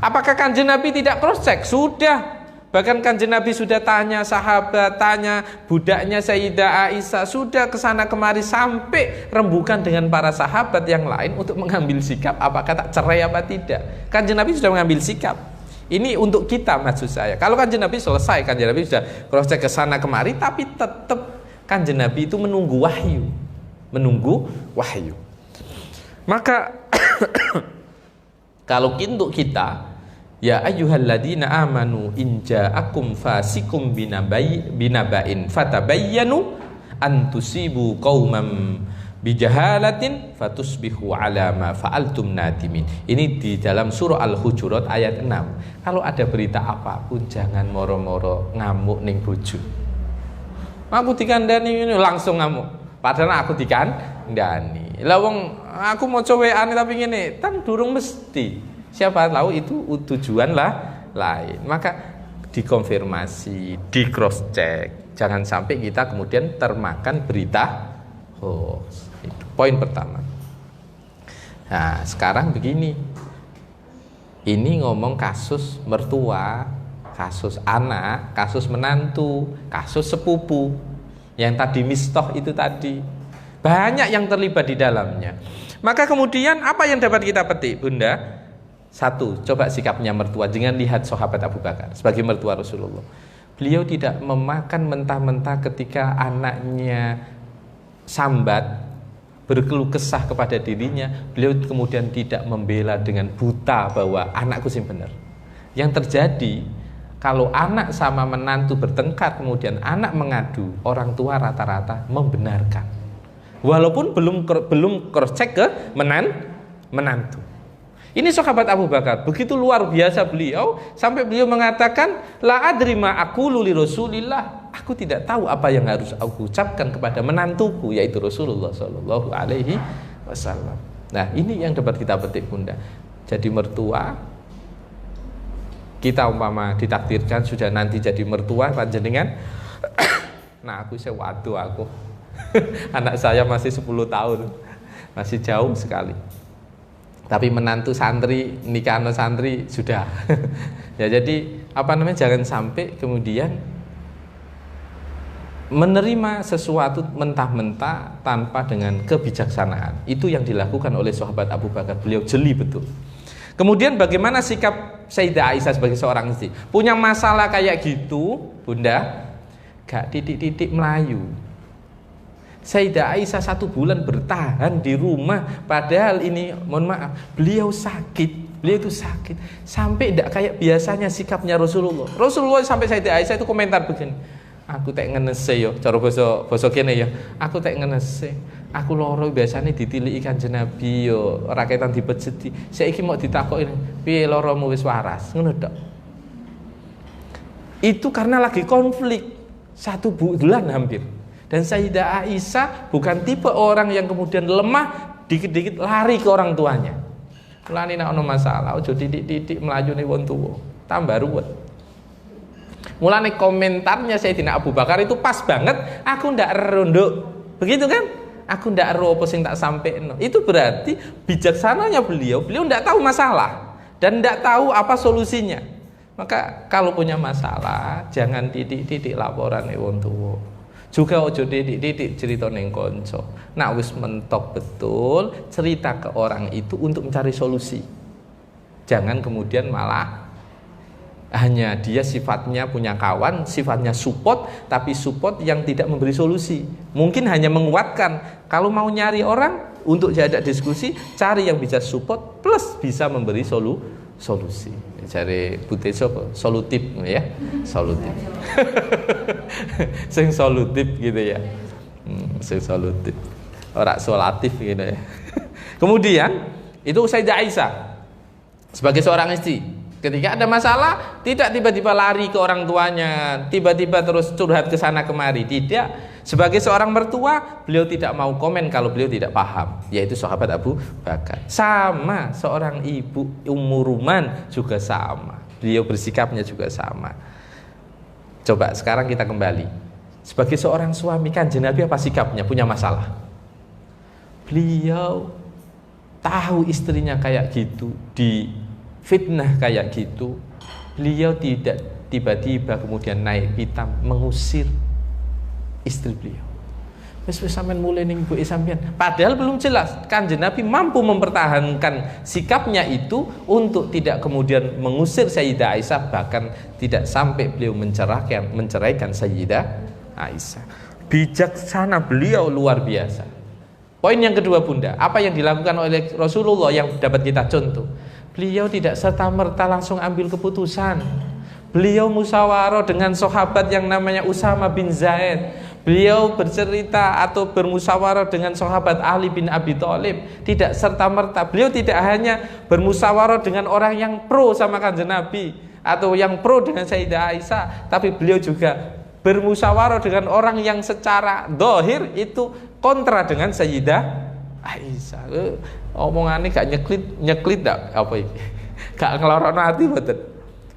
Apakah Kanjeng Nabi tidak cross check? Sudah. Bahkan Kanjeng Nabi sudah tanya sahabat, tanya budaknya Sayyidah Aisyah, sudah kesana kemari sampai rembukan dengan para sahabat yang lain untuk mengambil sikap apakah tak cerai apa tidak. Kanjeng Nabi sudah mengambil sikap. Ini untuk kita maksud saya. Kalau Kanjeng Nabi selesai, Kanjeng Nabi sudah cross check kesana kemari, tapi tetap Kanjeng Nabi itu menunggu wahyu. Menunggu wahyu. Maka kalau untuk kita, ya ayyuhalladzina amanu in ja'akum fasikum binaba'in fatabayyanu an tusibu qauman bijahalatin fatusbihu ala ma fa'altum nadimin. Ini di dalam surah Al-Hujurat ayat 6. Kalau ada berita apapun jangan moro-moro ngamuk ning bojo. Aku dikandani langsung ngamuk. Padahal aku dikandani. Lah wong aku mau cowean tapi ngene, kan durung mesti. Siapa tahu itu tujuan lah lain. Maka dikonfirmasi, di cross check. Jangan sampai kita kemudian termakan berita hoax. Itu poin pertama. Nah, sekarang begini. Ini ngomong kasus mertua, kasus anak, kasus menantu, kasus sepupu. Yang tadi mistoh itu tadi. Banyak yang terlibat di dalamnya. Maka kemudian apa yang dapat kita petik, Bunda? Satu, coba sikapnya mertua. Jangan lihat sahabat Abu Bakar sebagai mertua Rasulullah. Beliau tidak memakan mentah-mentah ketika anaknya sambat, berkeluh kesah kepada dirinya. Beliau kemudian tidak membela dengan buta bahwa anakku sih benar. Yang terjadi, Kalau anak sama menantu bertengkar kemudian anak mengadu, orang tua rata-rata membenarkan. Walaupun belum cross check ke menantu. Ini sahabat Abu Bakar, begitu luar biasa beliau sampai beliau mengatakan, la adri ma aqulu li Rasulillah, aku tidak tahu apa yang harus aku ucapkan kepada menantuku yaitu Rasulullah sallallahu alaihi wasallam. Nah, ini yang dapat kita petik Bunda. Jadi mertua kita umpama ditakdirkan sudah nanti jadi mertua panjenengan. Nah, aku waduh aku. Anak saya masih 10 tahun. Masih jauh sekali. Tapi menantu santri, nikah santri sudah. Ya, jadi jangan sampai kemudian menerima sesuatu mentah-mentah tanpa dengan kebijaksanaan. Itu yang dilakukan oleh sahabat Abu Bakar. Beliau jeli betul. Kemudian bagaimana sikap Sayyidah Aisyah sebagai seorang istri? Punya masalah kayak gitu, Bunda, gak titik-titik melayu. Sayyidah Aisyah 1 bulan bertahan di rumah, padahal ini mohon maaf, beliau itu sakit sampai tidak kayak biasanya sikapnya Rasulullah. Rasulullah sampai Sayyidah Aisyah itu komentar begini, aku tak ngenese yo, cara basa kene ya, aku tak ngenese, aku loro biasanya ditiliki Kanjeng Nabi yo, ora ketan dipejeti, saiki mau ditakoki piye loromu wis waras, ngono tok. Itu karena lagi konflik 1 bulan hampir. Dan Sayyidah Aisyah bukan tipe orang yang kemudian lemah, dikit-dikit lari ke orang tuanya. Mulane nek ana masalah aja titik-titik mlayune wong tuwa, tambah ruwet. Mulane komentarnya Sayyidina Abu Bakar itu pas banget, aku ndak ero nduk. Begitu kan? Aku ndak ero apa sing tak sampeino. Itu berarti bijaksananya beliau ndak tahu masalah dan ndak tahu apa solusinya. Maka kalau punya masalah jangan titik-titik laporane wong tuwa. Juga ojo titik-titik cerita ning kanca. Nak wis mentok betul cerita ke orang itu untuk mencari solusi. Jangan kemudian malah hanya dia sifatnya punya kawan, sifatnya support, tapi support yang tidak memberi solusi. Mungkin hanya menguatkan. Kalau mau nyari orang untuk diajak diskusi, cari yang bisa support plus bisa memberi solusi. Cari putih apa? Solutif ya, solutif. Sing solutif gitu ya. Sing solutif. Ora solatif gitu ya. Kemudian itu Sayyidah Aisyah sebagai seorang istri, ketika ada masalah tidak tiba-tiba lari ke orang tuanya, tiba-tiba terus curhat ke sana kemari, tidak. Sebagai seorang mertua, beliau tidak mau komen kalau beliau tidak paham, yaitu sahabat Abu Bakar. Sama seorang ibu Ummu Ruman juga sama. Beliau bersikapnya juga sama. Coba sekarang kita kembali. Sebagai seorang suami Kanjeng Nabi apa sikapnya? Punya masalah. Beliau tahu istrinya kayak gitu, di fitnah kayak gitu. Beliau tidak tiba-tiba kemudian naik pitam mengusir istri beliau. Wis sampean mulai ning ibuke sampean. Padahal belum jelas. Kanjeng Nabi mampu mempertahankan sikapnya itu untuk tidak kemudian mengusir Sayyidah Aisyah, bahkan tidak sampai beliau menceraikan Sayyidah Aisyah. Bijaksana beliau luar biasa. Poin yang kedua Bunda, apa yang dilakukan oleh Rasulullah yang dapat kita contoh? Beliau tidak serta-merta langsung ambil keputusan. Beliau musyawarah dengan sahabat yang namanya Usama bin Zaid. Beliau bercerita atau bermusyawarah dengan sahabat Ali bin Abi Thalib. Tidak serta-merta. Beliau tidak hanya bermusyawarah dengan orang yang pro sama Kanjeng Nabi atau yang pro dengan Sayyidah Aisyah, tapi beliau juga bermusyawarah dengan orang yang secara zahir itu kontra dengan Sayyidah Aisyah. Omongannya gak nyeklit tak apa iki? Gak ngelorokno ati mboten.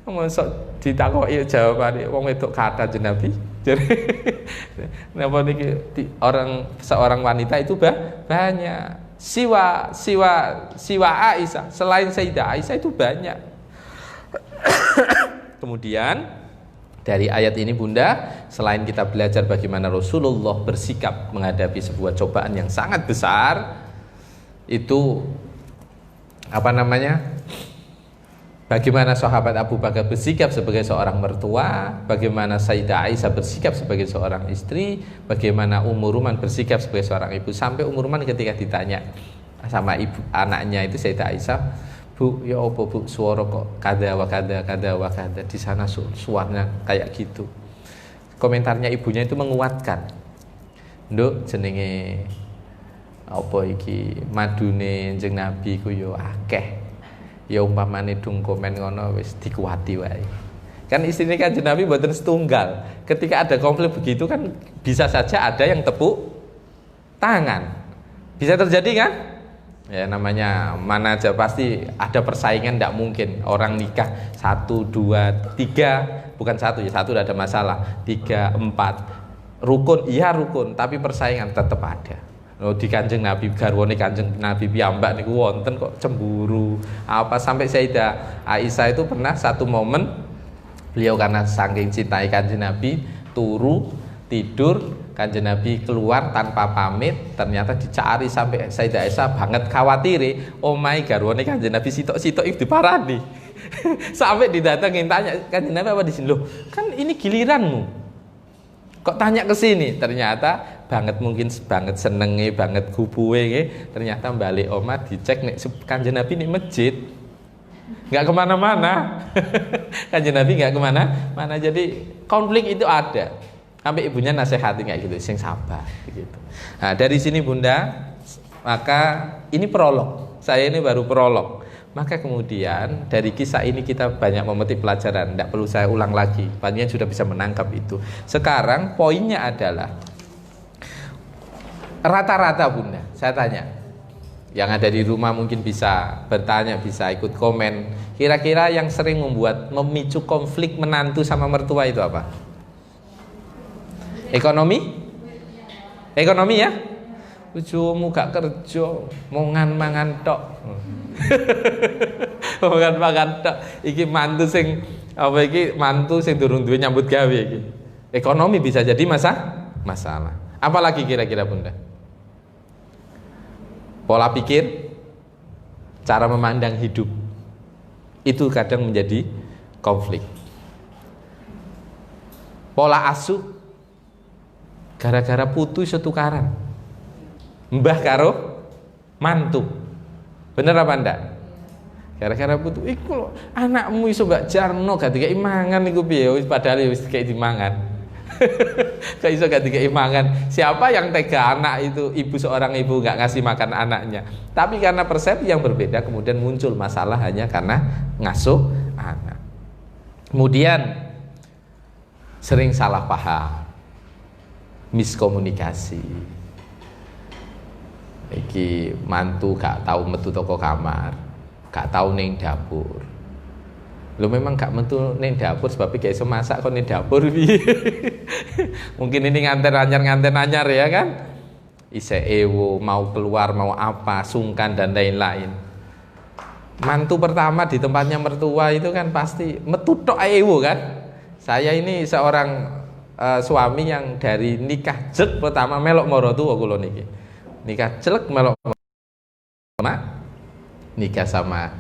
Mosok ditakoki jawabane wong wedok kata Kanjeng Nabi. Jadi napa niki seorang wanita itu banyak. Siwa Aisyah, selain Sayyidah Aisyah itu banyak. Kemudian dari ayat ini Bunda, selain kita belajar bagaimana Rasulullah bersikap menghadapi sebuah cobaan yang sangat besar, itu bagaimana sahabat Abu Bakar bersikap sebagai seorang mertua, bagaimana Sayyidah Aisyah bersikap sebagai seorang istri, bagaimana Ummu Ruman bersikap sebagai seorang ibu. Sampai Ummu Ruman ketika ditanya sama ibu anaknya itu Sayyidah Aisyah, Bu, Bu, ya apa Bu, suara kok kada wa kada di sana suaranya kayak gitu. Komentarnya ibunya itu menguatkan. Nduk, jenenge apa iki madune Kanjeng Nabi ku yo akeh. Ya umpamane dung komen ngono wis dikuati wae. Kan istilah Kanjeng Nabi mboten setunggal. Ketika ada konflik begitu kan bisa saja ada yang tepuk tangan. Bisa terjadi kan? Ya namanya mana aja pasti ada persaingan, tidak mungkin orang nikah 1, 2, 3, bukan 1 ya, 1 udah ada masalah, 3, 4 rukun, iya rukun, tapi persaingan tetap ada. Loh, di Kanjeng Nabi garwane Kanjeng Nabi piyambak niku wonten kok cemburu apa, sampai Sayyidah Aisyah itu pernah satu momen beliau karena saking cintai Kanjeng Nabi turu tidur, Kanjeng Nabi keluar tanpa pamit, ternyata dicari sampai Sayyidah Aisyah banget khawatire, omahe garwane Kanjeng Nabi sitok-sitok itu diparani. Sampai didatengin tanya, Kanjeng Nabi apa di sini? Loh, kan ini giliranmu. Kok tanya ke sini? Ternyata mungkin banget senenge, banget gubuhe, ternyata balik omah dicek nek Kanjeng Nabi nek masjid. Enggak kemana-mana. Kanjeng Nabi enggak kemana-mana. Jadi konflik itu ada. Sampai ibunya nasihati kayak gitu, sing sabar gitu. Nah, dari sini Bunda, maka ini prolog. Saya ini baru prolog. Maka kemudian dari kisah ini kita banyak memetik pelajaran. Tidak perlu saya ulang lagi. Banyak sudah bisa menangkap itu. Sekarang poinnya adalah rata-rata Bunda, saya tanya. Yang ada di rumah mungkin bisa bertanya, bisa ikut komen. Kira-kira yang sering memicu konflik menantu sama mertua itu apa? Ekonomi ya. Bojomu gak kerja, mangan tok. Mangan tok. Iki mantu sing durung duwe nyambut gawe iki. Ekonomi bisa jadi masalah. Apalagi kira-kira Bunda? Pola pikir, cara memandang hidup. Itu kadang menjadi konflik. Pola asuh, gara-gara putu iso tukaran. Mbah karo mantu. Bener apa ndak? Gara-gara putu iku lho, anakmu iso mbak jarno gak dikeki mangan iku piye? Padahal wis dikeki mangan. Kok iso gak dikeki mangan? Siapa yang tega anak itu, seorang ibu gak ngasih makan anaknya? Tapi karena persepsi yang berbeda kemudian muncul masalah hanya karena ngasuh anak. Kemudian sering salah paham, miskomunikasi. Iki mantu gak tahu metu toko kamar, gak tahu ning dapur. Lo memang gak metu ning dapur sebab gak iso masak kok ning dapur piye. Mungkin ini nganter anyar ya kan. Ise ewo mau keluar mau apa, sungkan dan lain-lain. Mantu pertama di tempatnya mertua itu kan pasti metu tok ewo kan. Saya ini seorang suami yang dari nikah jelek pertama melok maratuwa kula niki. Nikah jelek melok nikah sama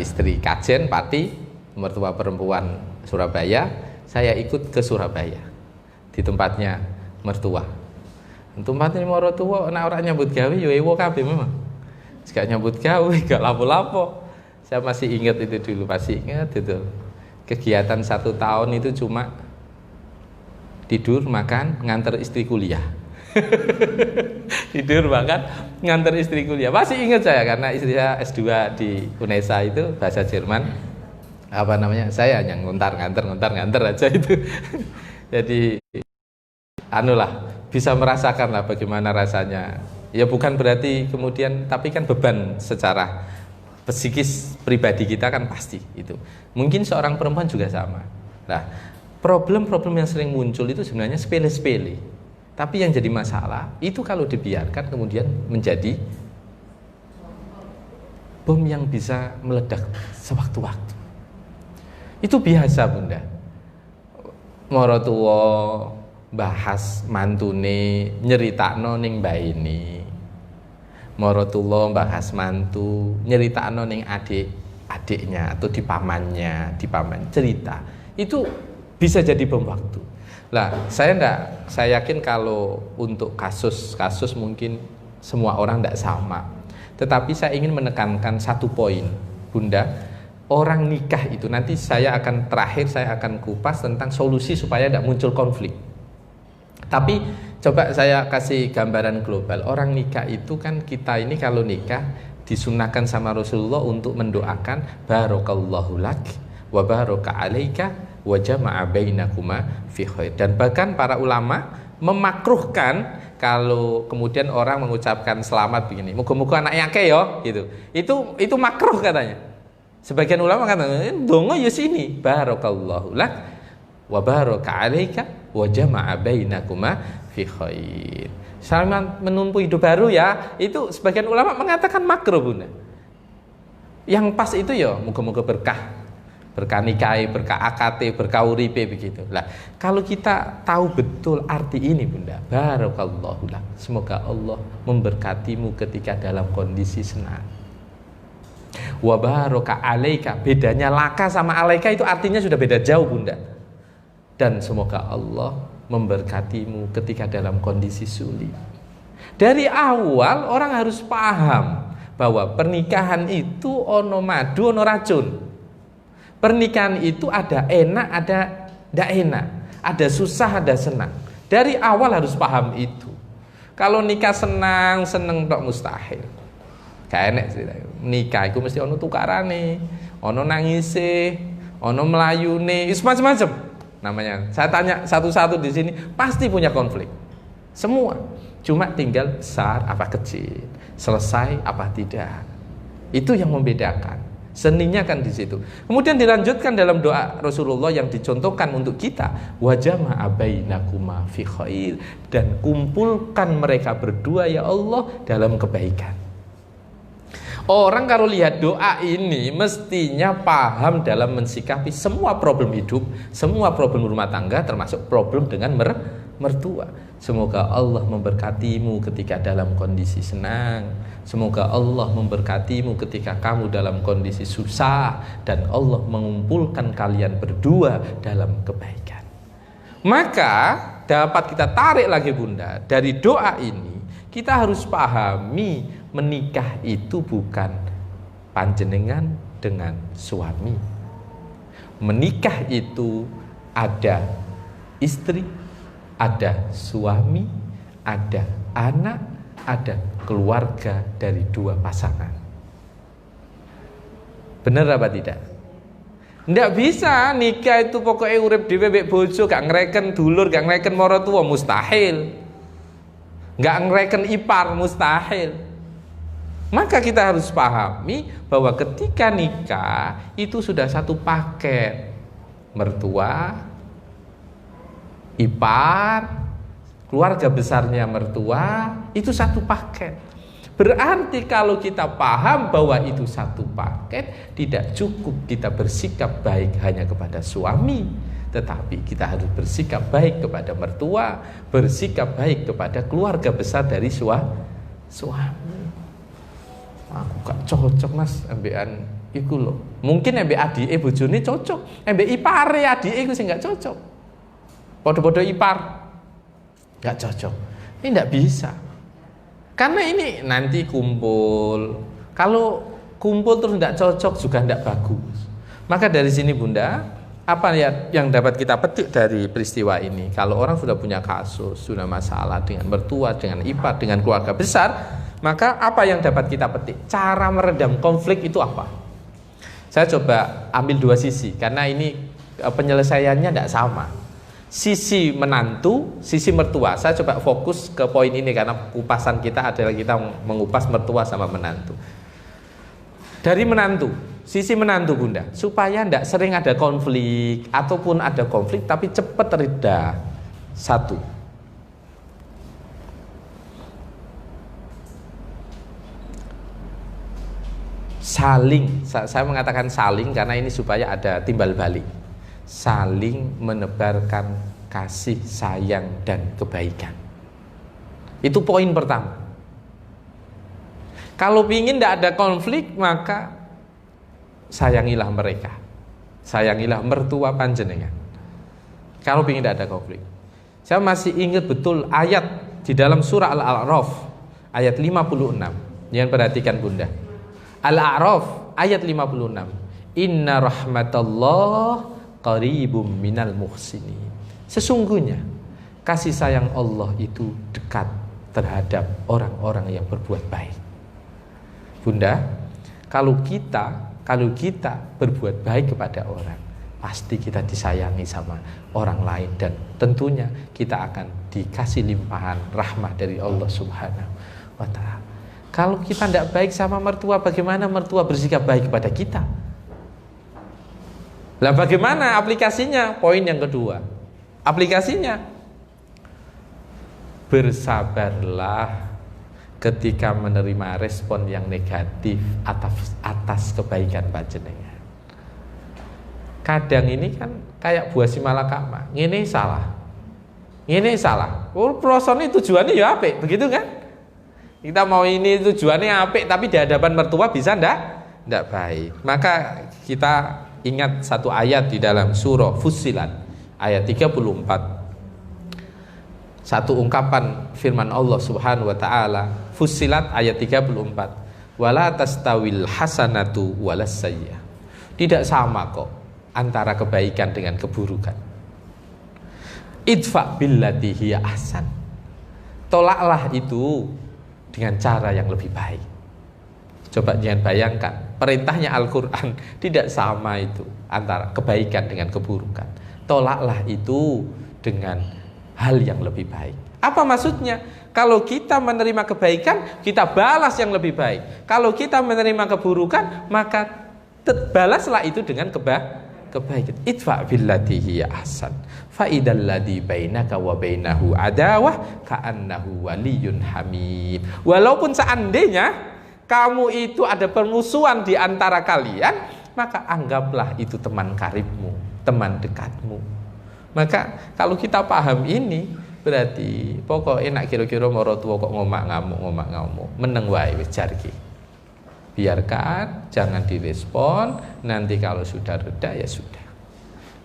istri Kajen Pati, mertua perempuan Surabaya. Saya ikut ke Surabaya di tempatnya mertua. Tempatnya mertua nek ora nyambut gawe yo ewo kabeh memang. Gak nyambut gawe, gak lapo-lapo. Saya masih ingat itu dulu, masih ingat itu. Kegiatan 1 tahun itu cuma tidur, makan, nganter istri kuliah. Tidur, makan, nganter istri kuliah. Masih ingat saya karena istri saya S2 di UNESA itu bahasa Jerman. Apa namanya? Saya hanya nganter aja itu. Jadi bisa merasakan lah bagaimana rasanya. Ya bukan berarti kemudian, tapi kan beban secara psikis pribadi kita kan pasti itu. Mungkin seorang perempuan juga sama. Nah, problem-problem yang sering muncul itu sebenarnya sepele-sepele. Tapi yang jadi masalah itu kalau dibiarkan kemudian menjadi bom yang bisa meledak sewaktu-waktu. Itu biasa Bunda. Maratuwa bahas mantune nyeritakno ning mbaene. Maratuwa bahas mantu nyeritakno ning adiknya atau di paman cerita. Itu bisa jadi bom waktu. Lah, saya yakin kalau untuk kasus mungkin semua orang tidak sama. Tetapi saya ingin menekankan satu poin, Bunda, orang nikah itu nanti saya akan kupas tentang solusi supaya tidak muncul konflik. Tapi coba saya kasih gambaran global. Orang nikah itu kan, kita ini kalau nikah disunahkan sama Rasulullah untuk mendoakan barakallahu lak wa baraka alaika wa jama'a bainakuma fi khair. Dan bahkan para ulama memakruhkan kalau kemudian orang mengucapkan selamat begini, muga-muga anaknya akeh ya gitu. Itu makruh katanya. Sebagian ulama katakan donga ya sini barakallahu lak wa baraka alaika wa jama'a bainakuma fi khair. Selamat menempuh hidup baru ya. Itu sebagian ulama mengatakan makruh, Bunda. Yang pas itu ya moga-moga berkah. Berkah nikahi, berkah akad, berkah uripe begitu. Lah, kalau kita tahu betul arti ini, Bunda, barakallahu lak. Semoga Allah memberkatimu ketika dalam kondisi senang. Wa baraka alaika, bedanya laka sama alaika itu artinya sudah beda jauh, Bunda. Dan semoga Allah memberkatimu ketika dalam kondisi sulit. Dari awal orang harus paham bahwa pernikahan itu ono madu, ono racun. Pernikahan itu ada enak, ada tidak enak, ada susah, ada senang. Dari awal harus paham itu. Kalau nikah senang tok mustahil. Gak enak sih. Nikah itu mesti ono tukarane, ono nangise, ono melayune, macam-macam. Namanya. Saya tanya satu-satu di sini pasti punya konflik. Semua. Cuma tinggal besar apa kecil, selesai apa tidak. Itu yang membedakan. Seninya kan di situ. Kemudian dilanjutkan dalam doa Rasulullah yang dicontohkan untuk kita, wa jama'a bainakuma fi khair, dan kumpulkan mereka berdua ya Allah dalam kebaikan. Orang kalau lihat doa ini mestinya paham dalam mensikapi semua problem hidup, semua problem rumah tangga, termasuk problem dengan mertua. Semoga Allah memberkatimu ketika dalam kondisi senang. Semoga Allah memberkatimu ketika kamu dalam kondisi susah, dan Allah mengumpulkan kalian berdua dalam kebaikan. Maka dapat kita tarik lagi, Bunda, dari doa ini kita harus pahami menikah itu bukan panjenengan dengan suami. Menikah itu ada istri, ada suami, ada anak, ada keluarga dari dua pasangan. Benar apa tidak? Ndak bisa nikah itu pokoknya urip dhewe mbek bojo, gak ngreken dulur, gak ngreken maratuwa, mustahil. Gak ngreken ipar, mustahil. Maka kita harus pahami bahwa ketika nikah itu sudah satu paket. Mertua, ipar, keluarga besarnya mertua, itu satu paket. Berarti kalau kita paham bahwa itu satu paket, tidak cukup kita bersikap baik hanya kepada suami, tetapi kita harus bersikap baik kepada mertua, bersikap baik kepada keluarga besar dari suami. Aku gak cocok mas ambekan iku lho. Mungkin ambek adike bojone cocok, ambek ipare adike iku sing gak cocok. Podo-podo ipar gak cocok. Ini ndak bisa. Karena ini nanti kumpul. Kalau kumpul terus ndak cocok juga ndak bagus. Maka dari sini, Bunda, apa ya yang dapat kita petik dari peristiwa ini? Kalau orang sudah punya kasus, sudah masalah dengan mertua, dengan ipar, dengan keluarga besar, maka apa yang dapat kita petik? Cara meredam konflik itu apa? Saya coba ambil dua sisi, karena ini penyelesaiannya tidak sama. Sisi menantu, sisi mertua. Saya coba fokus ke poin ini karena kupasan kita adalah kita mengupas mertua sama menantu. Dari menantu, sisi menantu, Bunda, supaya tidak sering ada konflik, ataupun ada konflik tapi cepat reda. Satu, saling, saya mengatakan saling karena ini supaya ada timbal balik. Saling menebarkan kasih sayang dan kebaikan. Itu poin pertama. Kalau ingin tidak ada konflik, maka sayangilah mereka. Sayangilah mertua panjenengan. Kalau ingin tidak ada konflik. Saya masih ingat betul ayat di dalam surah Al-A'raf ayat 56. Jangan perhatikan, Bunda. Al-A'raf ayat 56. Inna rahmatallah qaribum minal muhsinin. Sesungguhnya kasih sayang Allah itu dekat terhadap orang-orang yang berbuat baik. Bunda, kalau kita berbuat baik kepada orang, pasti kita disayangi sama orang lain, dan tentunya kita akan dikasih limpahan rahmat dari Allah Subhanahu wa ta'ala. Kalau kita tidak baik sama mertua, bagaimana mertua bersikap baik kepada kita? Lah bagaimana aplikasinya? Poin yang kedua, aplikasinya, bersabarlah ketika menerima respon yang negatif atas kebaikan panjenengan. Kadang ini kan kayak buah si malakama, ini salah. Oh, prosone tujuannya ya apik, begitu kan? Kita mau ini tujuannya apik, tapi di hadapan mertua bisa ndak baik. Maka kita ingat satu ayat di dalam surah Fussilat ayat 34. Satu ungkapan firman Allah Subhanahu wa taala, Fussilat ayat 34. Wala tastawil hasanatu walas sayyi'ah. Tidak sama kok antara kebaikan dengan keburukan. Idfa billati hiya ahsan. Tolaklah itu dengan cara yang lebih baik. Coba jangan bayangkan, perintahnya Al-Quran tidak sama itu antara kebaikan dengan keburukan. Tolaklah itu dengan hal yang lebih baik. Apa maksudnya? Kalau kita menerima kebaikan, kita balas yang lebih baik. Kalau kita menerima keburukan, maka balaslah itu dengan kebaikan. Idfa billati hiya ahsan. Fa idzal ladzi bainaka wa bainahu adawah ka'annahu waliyyun hamim. Walaupun seandainya kamu itu ada permusuhan di antara kalian, maka anggaplah itu teman karibmu, teman dekatmu. Maka kalau kita paham ini, berarti pokoknya nak kira-kira maratuwa kok ngomak ngamuk, meneng wae wis jarki. Biarkan, jangan direspon, nanti kalau sudah reda ya sudah.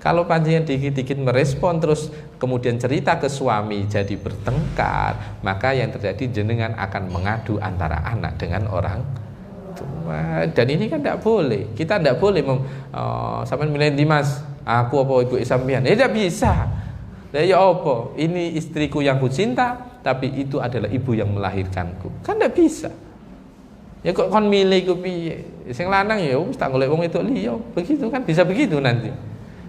Kalau panjenengan dikit-dikit merespon terus kemudian cerita ke suami jadi bertengkar, maka yang terjadi jenengan akan mengadu antara anak dengan orang tua. Dan ini kan tidak boleh. Kita tidak boleh sampean milih Dimas, aku apa ibu sampean. Tidak bisa. Lah ya apa? Ini istriku yang kucinta, tapi itu adalah ibu yang melahirkanku. Kan tidak bisa. Ya kok kon milih ku piye? Sing lanang ya wis tak golek wong itu liya. Begitu kan bisa begitu nanti.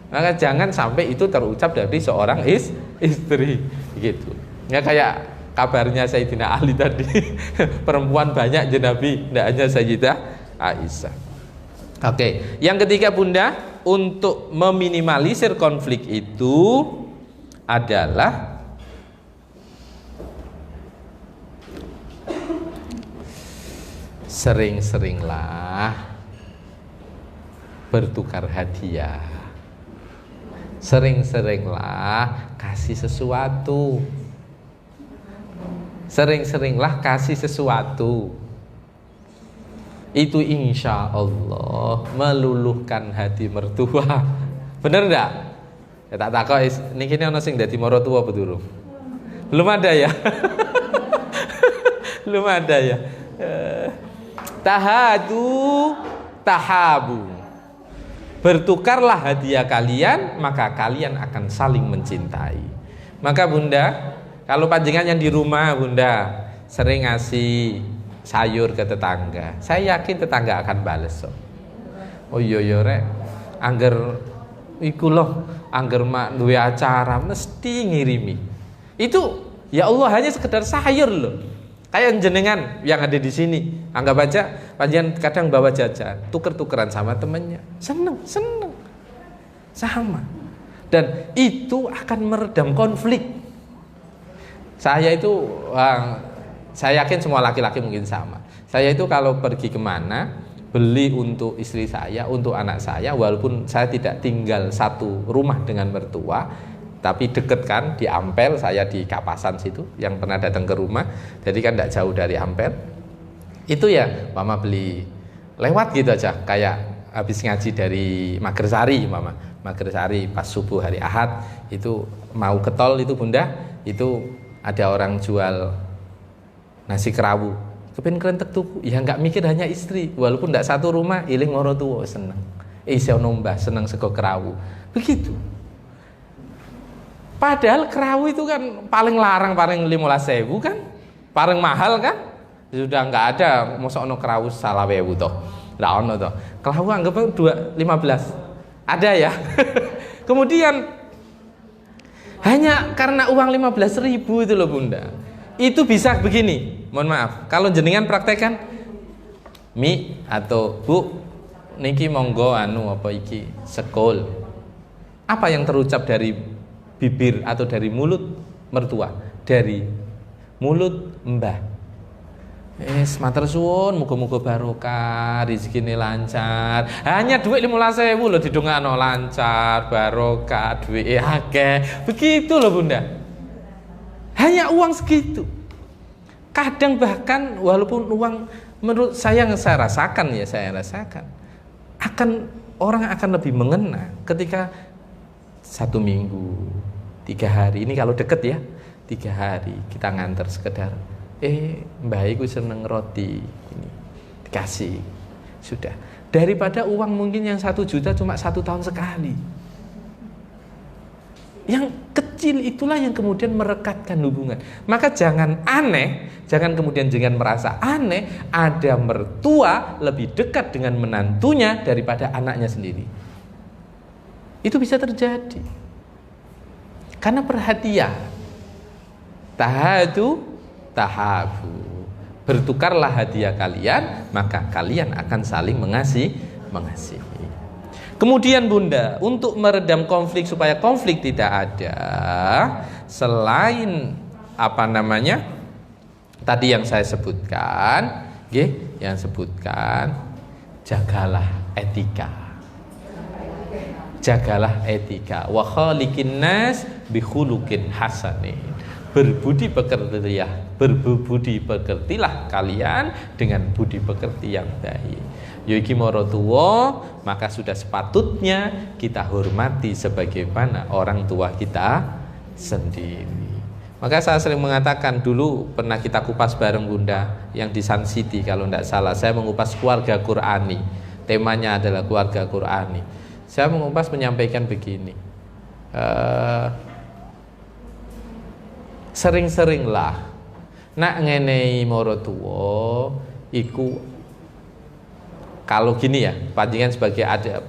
Maka jangan sampai itu terucap dari seorang istri gitu. Ya kayak kabarnya Sayyidina Ali tadi. Perempuan banyak je Nabi, tidak hanya Sayyidah Aisyah. Oke, yang ketiga Bunda, untuk meminimalisir konflik itu adalah sering-seringlah bertukar hadiah. Sering-seringlah kasih sesuatu. Sering-seringlah kasih sesuatu. Itu insya Allah meluluhkan hati mertua. Bener enggak? Ya tak takok niki ana sing dadi maratuwa apa durung? Belum ada ya? Belum ada ya. Tahadu tahabu. Bertukarlah hadiah kalian, maka kalian akan saling mencintai. Maka Bunda, kalau panjenengan yang di rumah Bunda sering ngasih sayur ke tetangga, saya yakin tetangga akan bales. Oh iya rek, angger iku loh, angger mak duwe acara mesti ngirimi. Itu ya Allah hanya sekedar sayur loh. Kayak jenengan yang ada di sini, anggap aja panjenengan kadang bawa jajan, tuker-tukeran sama temennya, seneng, sama. Dan itu akan meredam konflik. Saya yakin semua laki-laki mungkin sama. Saya itu kalau pergi kemana, beli untuk istri saya, untuk anak saya, walaupun saya tidak tinggal satu rumah dengan mertua, tapi deket kan di Ampel, saya di Kapasan situ yang pernah datang ke rumah, jadi kan tidak jauh dari Ampel. Itu ya mama beli lewat gitu aja, kayak habis ngaji dari Magersari mama, Magersari pas subuh hari Ahad itu mau ke tol itu Bunda, itu ada orang jual nasi kerawu kepen krentek tuku, ya nggak mikir hanya istri, walaupun nggak satu rumah, iling ngoro tuwa seneng. Iso nombah seneng sego kerawu. Begitu. Padahal kerawu itu kan paling larang paling 15.000 kan? Paling mahal kan? Sudah nggak ada mosok ono kerawu 20.000 toh. Nggak ono toh. Kerawu anggap 15. Ada ya. Kemudian hanya karena uang 15.000 itu loh Bunda. Itu bisa begini. Mohon maaf, kalau jenengan praktekkan Mi atau Bu niki monggo apa iki sekol. Apa yang terucap dari bibir atau dari mulut mertua? Dari mulut mbah. Matur suwun, muga-muga barokah, rezekine lancar. Hanya duit 15.000 lho didongakno lancar, barokah, duit akeh. Begitu loh Bunda. Hanya uang segitu. Kadang bahkan walaupun uang menurut saya yang saya rasakan orang akan lebih mengena ketika 1 minggu, 3 hari. Ini kalau deket ya, 3 hari kita nganter sekedar mbak iku seneng roti ini dikasih sudah, daripada uang mungkin yang 1 juta cuma 1 tahun sekali. Yang kecil itulah yang kemudian merekatkan hubungan. Maka jangan aneh, jangan kemudian jangan merasa aneh ada mertua lebih dekat dengan menantunya daripada anaknya sendiri. Itu bisa terjadi karena perhatian. Tahabu, bertukarlah hadiah kalian, maka kalian akan saling mengasihi. Kemudian Bunda, untuk meredam konflik supaya konflik tidak ada, selain tadi yang saya sebutkan, jagalah etika. Wa khaliqin nas bi khuluqin hasanin. Berbudi pekertilah kalian dengan budi pekerti yang baik. Yogi morotuwo, maka sudah sepatutnya kita hormati sebagaimana orang tua kita sendiri. Maka saya sering mengatakan, dulu pernah kita kupas bareng Bunda yang di Sun City kalau tidak salah. Saya mengupas keluarga Qur'ani. Temanya adalah keluarga Qur'ani. Saya mengupas menyampaikan begini. Sering-seringlah nak ngenehi morotuwo iku, kalau gini ya, panjenengan sebagai ada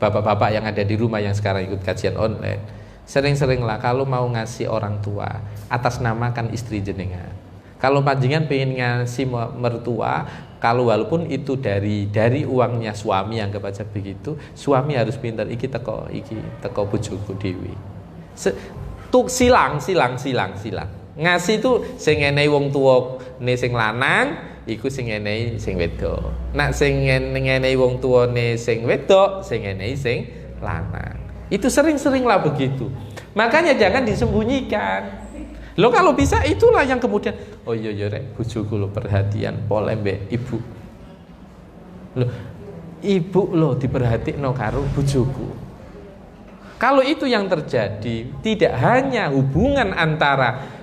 bapak-bapak yang ada di rumah yang sekarang ikut kajian online, sering-seringlah kalau mau ngasih orang tua atas namakan istri jenengan. Kalau panjenengan pengen ngasih mertua, kalau walaupun itu dari uangnya suami, anggap aja begitu, suami harus pintar iki teko bojoku dhewe. Tuk silang. Ngasih itu sing enehi wong tuwane sing lanang, iku sing enehi sing wedok. Nak sing enehi wong tuwane sing wedok, sing enehi sing lanang. Itu sering-seringlah begitu. Makanya jangan disembunyikan. Lo kalau bisa itulah yang kemudian, oh iya rek, bojoku lo perhatian pol mbek ibu. Lo ibu lo diperhatikno karo bojoku. Kalau itu yang terjadi, tidak hanya hubungan antara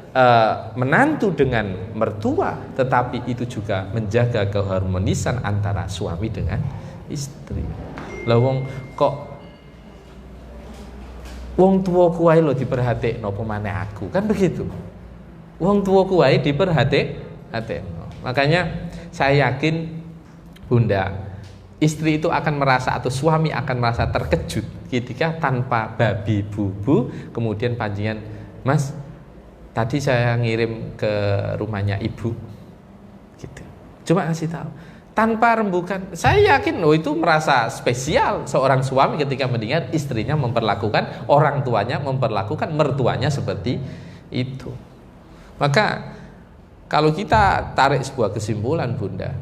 menantu dengan mertua, tetapi itu juga menjaga keharmonisan antara suami dengan istri. Lah wong tuaku wae lho diperhatikno apa maneh aku, kan begitu. Wong tuaku wae diperhatikno. Makanya saya yakin Bunda, istri itu akan merasa atau suami akan merasa terkejut ketika tanpa babi bubu kemudian panjenengan, Mas, tadi saya ngirim ke rumahnya ibu gitu. Cuma kasih tahu tanpa rembukan. Saya yakin itu merasa spesial seorang suami ketika mendengar istrinya memperlakukan orang tuanya, memperlakukan mertuanya seperti itu. Maka kalau kita tarik sebuah kesimpulan Bunda,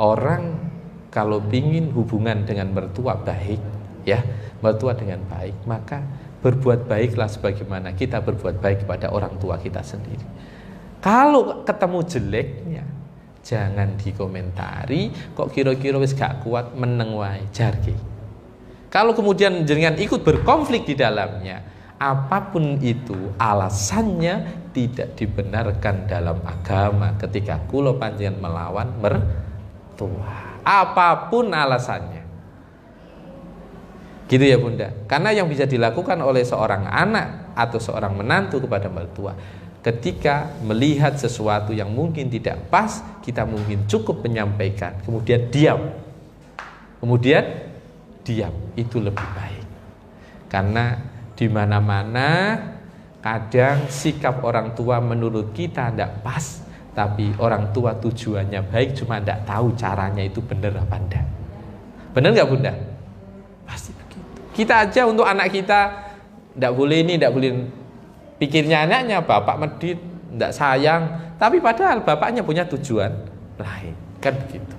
orang kalau ingin hubungan dengan mertua baik, ya, mertua dengan baik, maka berbuat baiklah sebagaimana kita berbuat baik kepada orang tua kita sendiri. Kalau ketemu jeleknya, jangan dikomentari, kok kira-kira wis gak kuat meneng wae jarke. Kalau kemudian jenengan ikut berkonflik di dalamnya, apapun itu alasannya tidak dibenarkan dalam agama ketika kula panjenengan melawan mertua. Apapun alasannya. Gitu ya Bunda. Karena yang bisa dilakukan oleh seorang anak atau seorang menantu kepada mertua, ketika melihat sesuatu yang mungkin tidak pas, kita mungkin cukup menyampaikan, kemudian diam. Kemudian diam, itu lebih baik. Karena di mana-mana kadang sikap orang tua menurut kita tidak pas, tapi orang tua tujuannya baik, cuma tidak tahu caranya itu benar apa enggak. Benar nggak Bunda? Pasti begitu. Kita aja untuk anak kita tidak boleh ini, tidak boleh. Pikirnya anaknya bapak medit, tidak sayang, tapi padahal bapaknya punya tujuan lain, kan begitu.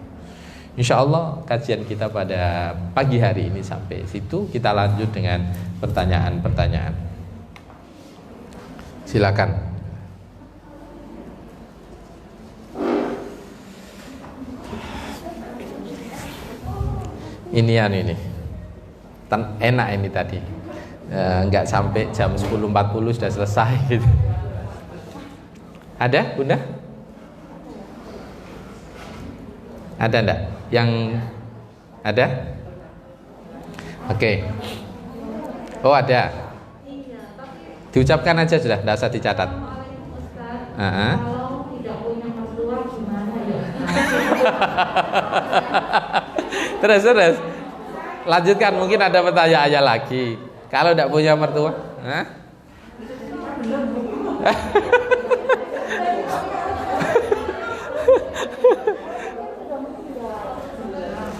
Insya Allah kajian kita pada pagi hari ini sampai situ. Kita lanjut dengan pertanyaan-pertanyaan. Silakan. Ini enak ini tadi. Enggak sampai jam 10.40 sudah selesai gitu. Ada Bunda? Ada enggak? Yang ada? Oke. Oh ada. Diucapkan aja sudah, enggak usah dicatat. Kalau tidak punya mertua gimana ya? Terus lanjutkan, mungkin ada pertanyaan lagi. Kalau tidak punya mertua,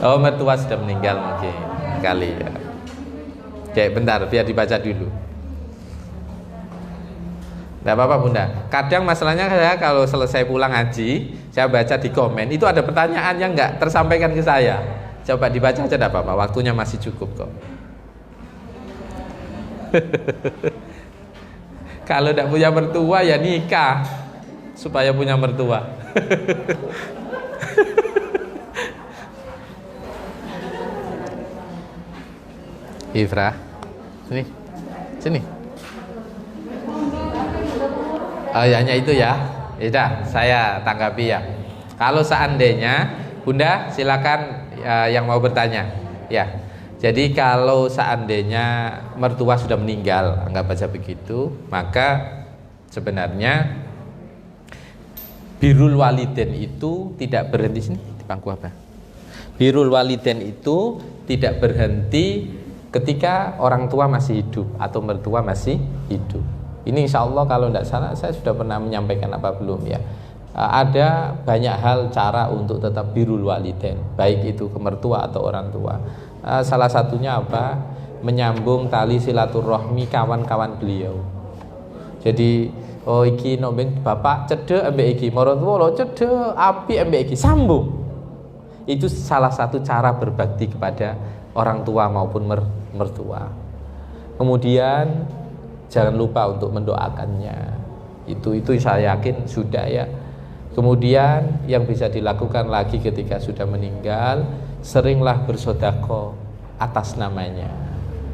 oh mertua sudah meninggal mungkin kali ya. Oke, bentar biar dibaca dulu. Tidak apa-apa Bunda. Kadang masalahnya saya kalau selesai pulang ngaji, saya baca di komen, itu ada pertanyaan yang nggak tersampaikan ke saya. Coba dibaca aja tidak apa-apa, waktunya masih cukup kok. Kalau tidak punya mertua ya nikah supaya punya mertua. Ifra, sini. Oh ya, hanya itu ya. Sudah, saya tanggapi ya. Kalau seandainya Bunda silakan yang mau bertanya. Ya. Jadi kalau seandainya mertua sudah meninggal, anggap aja begitu, maka sebenarnya birrul walidain itu tidak berhenti sini di pangku apa? Birrul walidain itu tidak berhenti ketika orang tua masih hidup atau mertua masih hidup. Ini insya Allah kalau tidak salah saya sudah pernah menyampaikan apa belum ya. Ada banyak hal cara untuk tetap birrul walidain, baik itu ke mertua atau orang tua. Salah satunya apa? Menyambung tali silaturahmi kawan-kawan beliau. Jadi oh iki nombeng bapak cedek ambek iki, maratuwa lo cedek api ambek iki, sambung. Itu salah satu cara berbakti kepada orang tua maupun mertua. Kemudian jangan lupa untuk mendoakannya. Itu saya yakin sudah ya. Kemudian yang bisa dilakukan lagi ketika sudah meninggal, seringlah bersedekah atas namanya.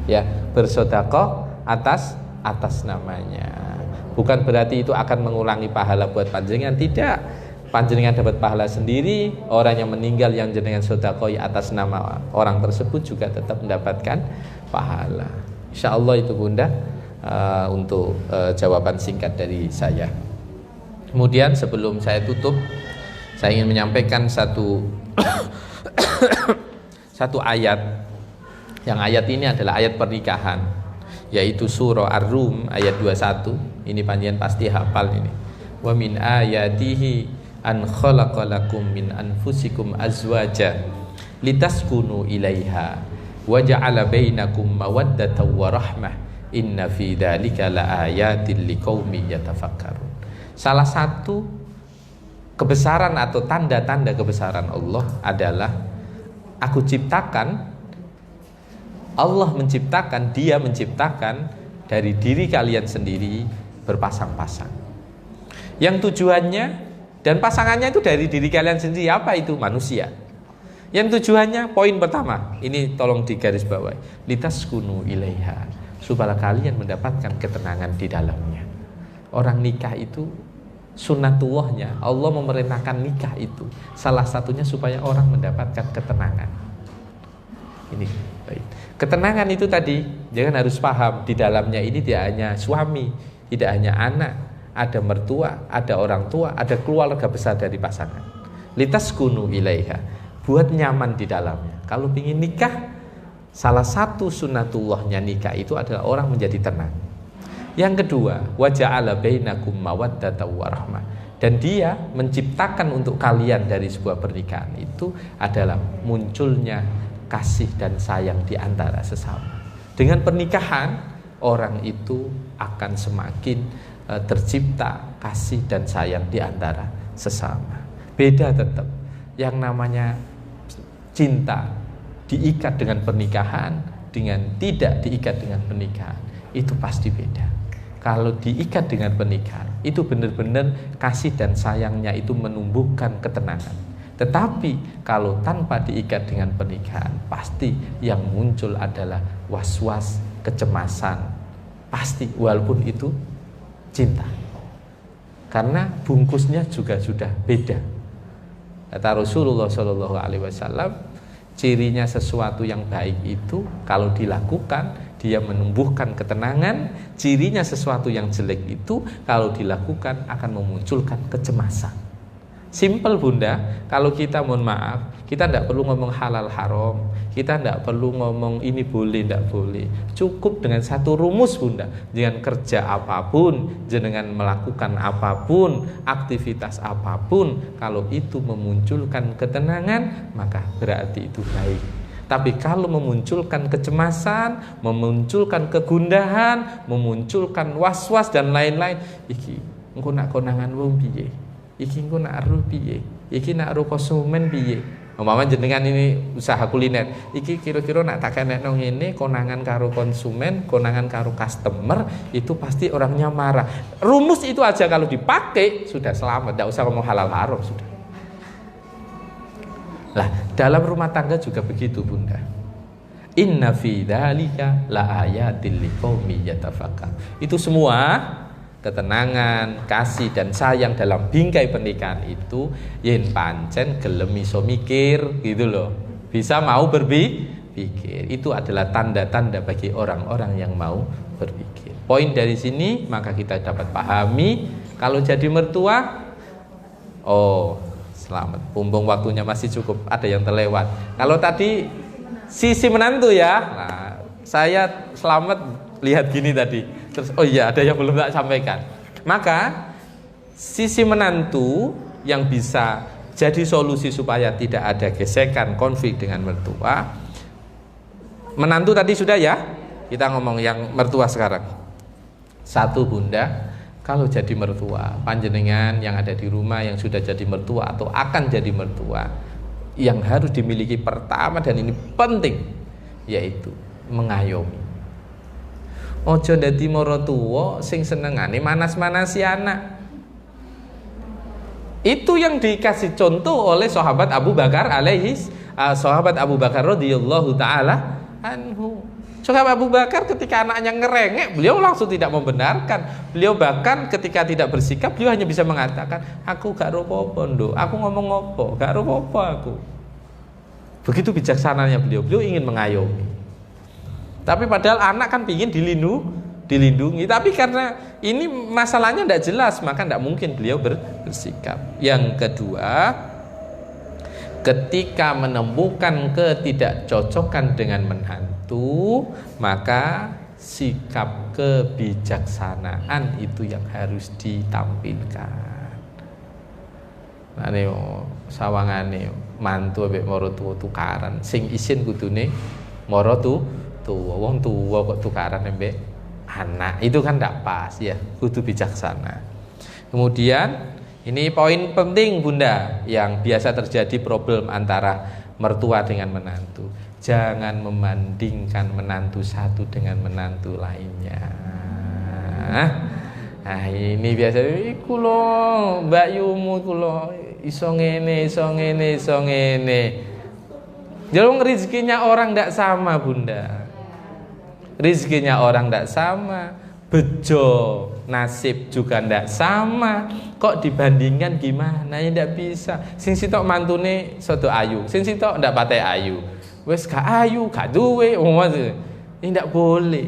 Ya, bersedekah atas namanya. Bukan berarti itu akan mengulangi pahala buat panjenengan, tidak. Panjenengan dapat pahala sendiri, orang yang meninggal yang jenengan sedekah atas nama orang tersebut juga tetap mendapatkan pahala. Insyaallah itu Bunda untuk jawaban singkat dari saya. Kemudian sebelum saya tutup, saya ingin menyampaikan satu ayat. Yang ayat ini adalah ayat pernikahan, yaitu surah Ar-Rum ayat 21. Ini panjenengan pasti hafal ini. Wa min ayatihi an khalaqalakum min anfusikum azwaja litaskunu ilaiha wa ja'ala bainakum mawaddatan wa rahmah inna fi dzalika laayatin liqaumin yatafakkarun. Salah satu kebesaran atau tanda-tanda kebesaran Allah adalah Allah menciptakan, Dia menciptakan dari diri kalian sendiri berpasang-pasang. Yang tujuannya dan pasangannya itu dari diri kalian sendiri, apa itu? Manusia. Yang tujuannya poin pertama, ini tolong digarisbawahi, litaskunu ilaiha, supaya kalian mendapatkan ketenangan di dalamnya. Orang nikah itu sunnatullahnya, Allah memerintahkan nikah itu salah satunya supaya orang mendapatkan ketenangan. Ini baik. Ketenangan itu tadi jangan harus paham di dalamnya ini tidak hanya suami, tidak hanya anak, ada mertua, ada orang tua, ada keluarga besar dari pasangan. Litaskunu ilaiha, buat nyaman di dalamnya. Kalau ingin nikah, salah satu sunnatullahnya nikah itu adalah orang menjadi tenang. Yang kedua, wa ja'ala bainakum mawaddatan wa rahmah. Dan dia menciptakan untuk kalian dari sebuah pernikahan itu adalah munculnya kasih dan sayang di antara sesama. Dengan pernikahan, orang itu akan semakin tercipta kasih dan sayang di antara sesama. Beda tetap. Yang namanya cinta diikat dengan pernikahan dengan tidak diikat dengan pernikahan, itu pasti beda. Kalau diikat dengan pernikahan, itu benar-benar kasih dan sayangnya itu menumbuhkan ketenangan. Tetapi kalau tanpa diikat dengan pernikahan, pasti yang muncul adalah was-was, kecemasan. Pasti, walaupun itu cinta. Karena bungkusnya juga sudah beda. Kata Rasulullah SAW, cirinya sesuatu yang baik itu kalau dilakukan dia menumbuhkan ketenangan. Cirinya sesuatu yang jelek itu kalau dilakukan akan memunculkan kecemasan. Simple bunda, kalau kita mohon maaf, kita tidak perlu ngomong halal haram, kita tidak perlu ngomong ini boleh tidak boleh. Cukup dengan satu rumus bunda, dengan kerja apapun, dengan melakukan apapun, aktivitas apapun, kalau itu memunculkan ketenangan, maka berarti itu baik. Tapi kalau memunculkan kecemasan, memunculkan kegundahan, memunculkan was-was dan lain-lain, iki engko nak konangan wong piye? Iki engko nak ro piye? Iki nak ro konsumen piye? Umpama jenengan ini usaha kuliner, iki kira-kira nak tak kenekno ngene, konangan karo konsumen, konangan karo customer, itu pasti orangnya marah. Rumus itu aja kalau dipakai sudah selamat, tidak usah ngomong halal haram sudah. Lah, dalam rumah tangga juga begitu bunda. Inna fi dzalika la ayatil liqaumin yatafakkarun. Itu semua ketenangan, kasih dan sayang dalam bingkai pernikahan itu yen pancen gelem iso mikir gitu loh. Bisa mau berpikir. Itu adalah tanda-tanda bagi orang-orang yang mau berpikir. Poin dari sini maka kita dapat pahami kalau jadi mertua, oh selamat, bumbung waktunya masih cukup, ada yang terlewat. Kalau tadi sisi menantu ya, nah, saya selamat lihat gini tadi. Terus oh iya ada yang belum tak sampaikan. Maka sisi menantu yang bisa jadi solusi supaya tidak ada gesekan konflik dengan mertua. Menantu tadi sudah ya, kita ngomong yang mertua sekarang. Satu bunda, kalau jadi mertua, panjenengan yang ada di rumah yang sudah jadi mertua atau akan jadi mertua, yang harus dimiliki pertama dan ini penting, yaitu mengayomi. Ojo dadi maratuwa sing senengane manas-manasi anak. Itu yang dikasih contoh oleh sahabat Abu Bakar sahabat Abu Bakar radhiyallahu taala anhu. Sahabat Abu Bakar ketika anaknya ngerengek, beliau langsung tidak membenarkan. Beliau bahkan ketika tidak bersikap, beliau hanya bisa mengatakan, aku gak ropo-opo nduk, aku ngomong opo, gak ropo-opo aku. Begitu bijaksananya beliau ingin mengayomi. Tapi padahal anak kan ingin dilindungi. Tapi karena ini masalahnya tidak jelas, maka tidak mungkin beliau bersikap. Yang kedua, ketika menemukan ketidakcocokan dengan menantu, maka sikap kebijaksanaan itu yang harus ditampilkan. Nah ini sawangane mantu ambek maratuwa tukaran, sing isin kudune maratuwa, wong tuwa kok tukaran ambek anak, itu kan tidak pas ya, kudu bijaksana. Kemudian ini poin penting bunda yang biasa terjadi problem antara mertua dengan menantu. Jangan membandingkan menantu satu dengan menantu lainnya. Nah ini biasa, iku lho Mbak Yumu iku lho iso ngene. Jalur rezekinya orang tidak sama bunda. Rizkinya orang tidak sama, bejo nasib juga ndak sama, kok dibandingkan gimana? Ya ndak bisa. Sing sitok mantune sodo ayu, sing sitok ndak patek ayu. Wes gak ayu, gak duwe, ini ndak boleh.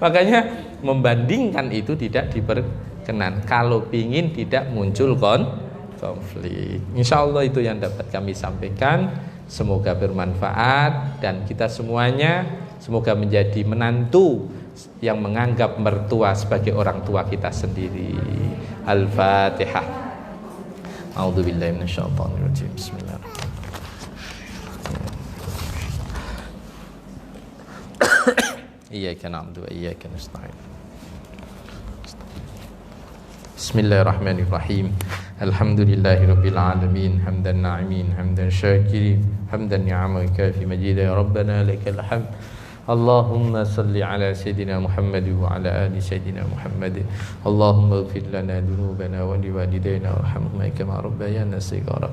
Makanya membandingkan itu tidak diperkenan. Kalau pingin tidak muncul konflik. Insya Allah itu yang dapat kami sampaikan. Semoga bermanfaat dan kita semuanya semoga menjadi menantu yang menganggap mertua sebagai orang tua kita sendiri. Al-Fatihah. A'udzubillahi minasyaitonirrajim. Bismillahirrahmanirrahim. Iyyaka na'budu wa iyyaka nasta'in. Bismillahirrahmanirrahim. Alhamdulillahirabbil alamin, hamdan na'imin, hamdan syakirin, hamdan ni'amaka fi majida ya rabbana lakal hamd. Allahumma salli ala Sayyidina Muhammad wa ala ali Sayyidina Muhammad. Allahumma ighfir lana dhunubana wa liwalidayna warhamhuma kama rabbayana shighara.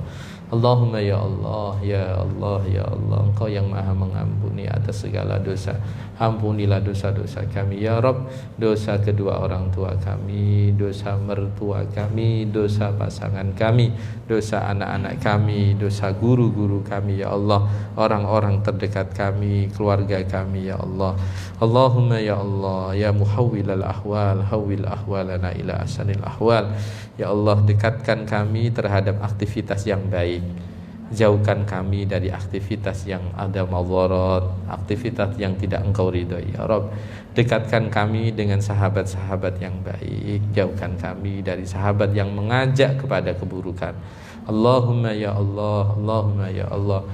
Allahumma ya Allah, ya Allah, ya Allah, Engkau yang maha mengampuni atas segala dosa. Ampunilah dosa-dosa kami ya Rabb, dosa kedua orang tua kami, dosa mertua kami, dosa pasangan kami, dosa anak-anak kami, dosa guru-guru kami ya Allah, orang-orang terdekat kami, keluarga kami ya Allah. Allahumma ya Allah, ya muhawwilal ahwal, hawwil ahwalana ila ahsanil ahwal. Ya Allah, dekatkan kami terhadap aktivitas yang baik. Jauhkan kami dari aktivitas yang ada madharat, aktivitas yang tidak Engkau ridhai ya Rabb. Dekatkan kami dengan sahabat-sahabat yang baik. Jauhkan kami dari sahabat yang mengajak kepada keburukan. Allahumma ya Allah, Allahumma ya Allah,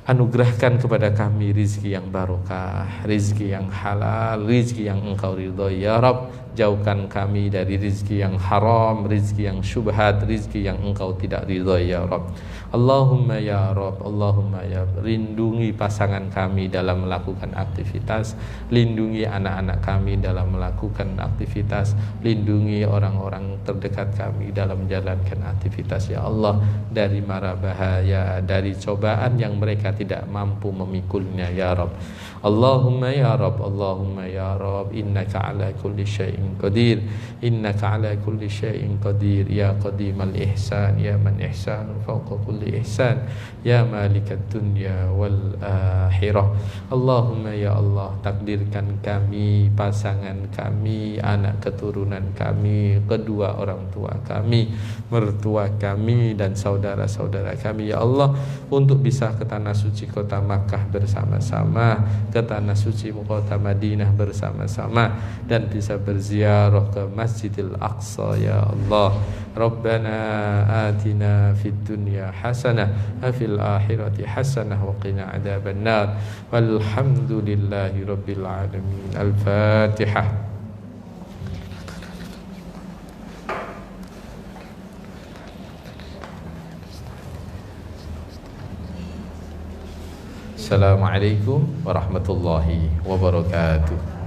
anugerahkan kepada kami rizki yang barokah, rizki yang halal, rizki yang Engkau ridhai ya Rabb. Jauhkan kami dari rizki yang haram, rizki yang syubhat, rizki yang Engkau tidak ridhai ya Rabb. Allahumma ya Rabb, Allahumma ya Rabb, lindungi pasangan kami dalam melakukan aktivitas, lindungi anak-anak kami dalam melakukan aktivitas, lindungi orang-orang terdekat kami dalam menjalankan aktivitas ya Allah, dari mara bahaya, dari cobaan yang mereka tidak mampu memikulnya ya Rabb. Allahumma ya Rabb, Allahumma ya Rabb, innaka ala kulli syai'in qadir, innaka ala kulli syai'in qadir, ya qadimal ihsan, ya man ihsanu fawqa kulli ihsan, ya malikat dunya wal akhirah. Allahumma ya Allah, takdirkan kami, pasangan kami, anak keturunan kami, kedua orang tua kami, mertua kami dan saudara-saudara kami ya Allah, untuk bisa ke tanah suci kota Makkah bersama-sama, ke tanah suci kota Madinah bersama-sama, dan bisa berziarah ke Masjidil Aqsa ya Allah. Rabbana atina fid dunya hasanah wa fil akhirati hasanah wa qina adzabannar. Walhamdulillahi rabbil alamin. Al-Fatihah. Assalamualaikum warahmatullahi wabarakatuh.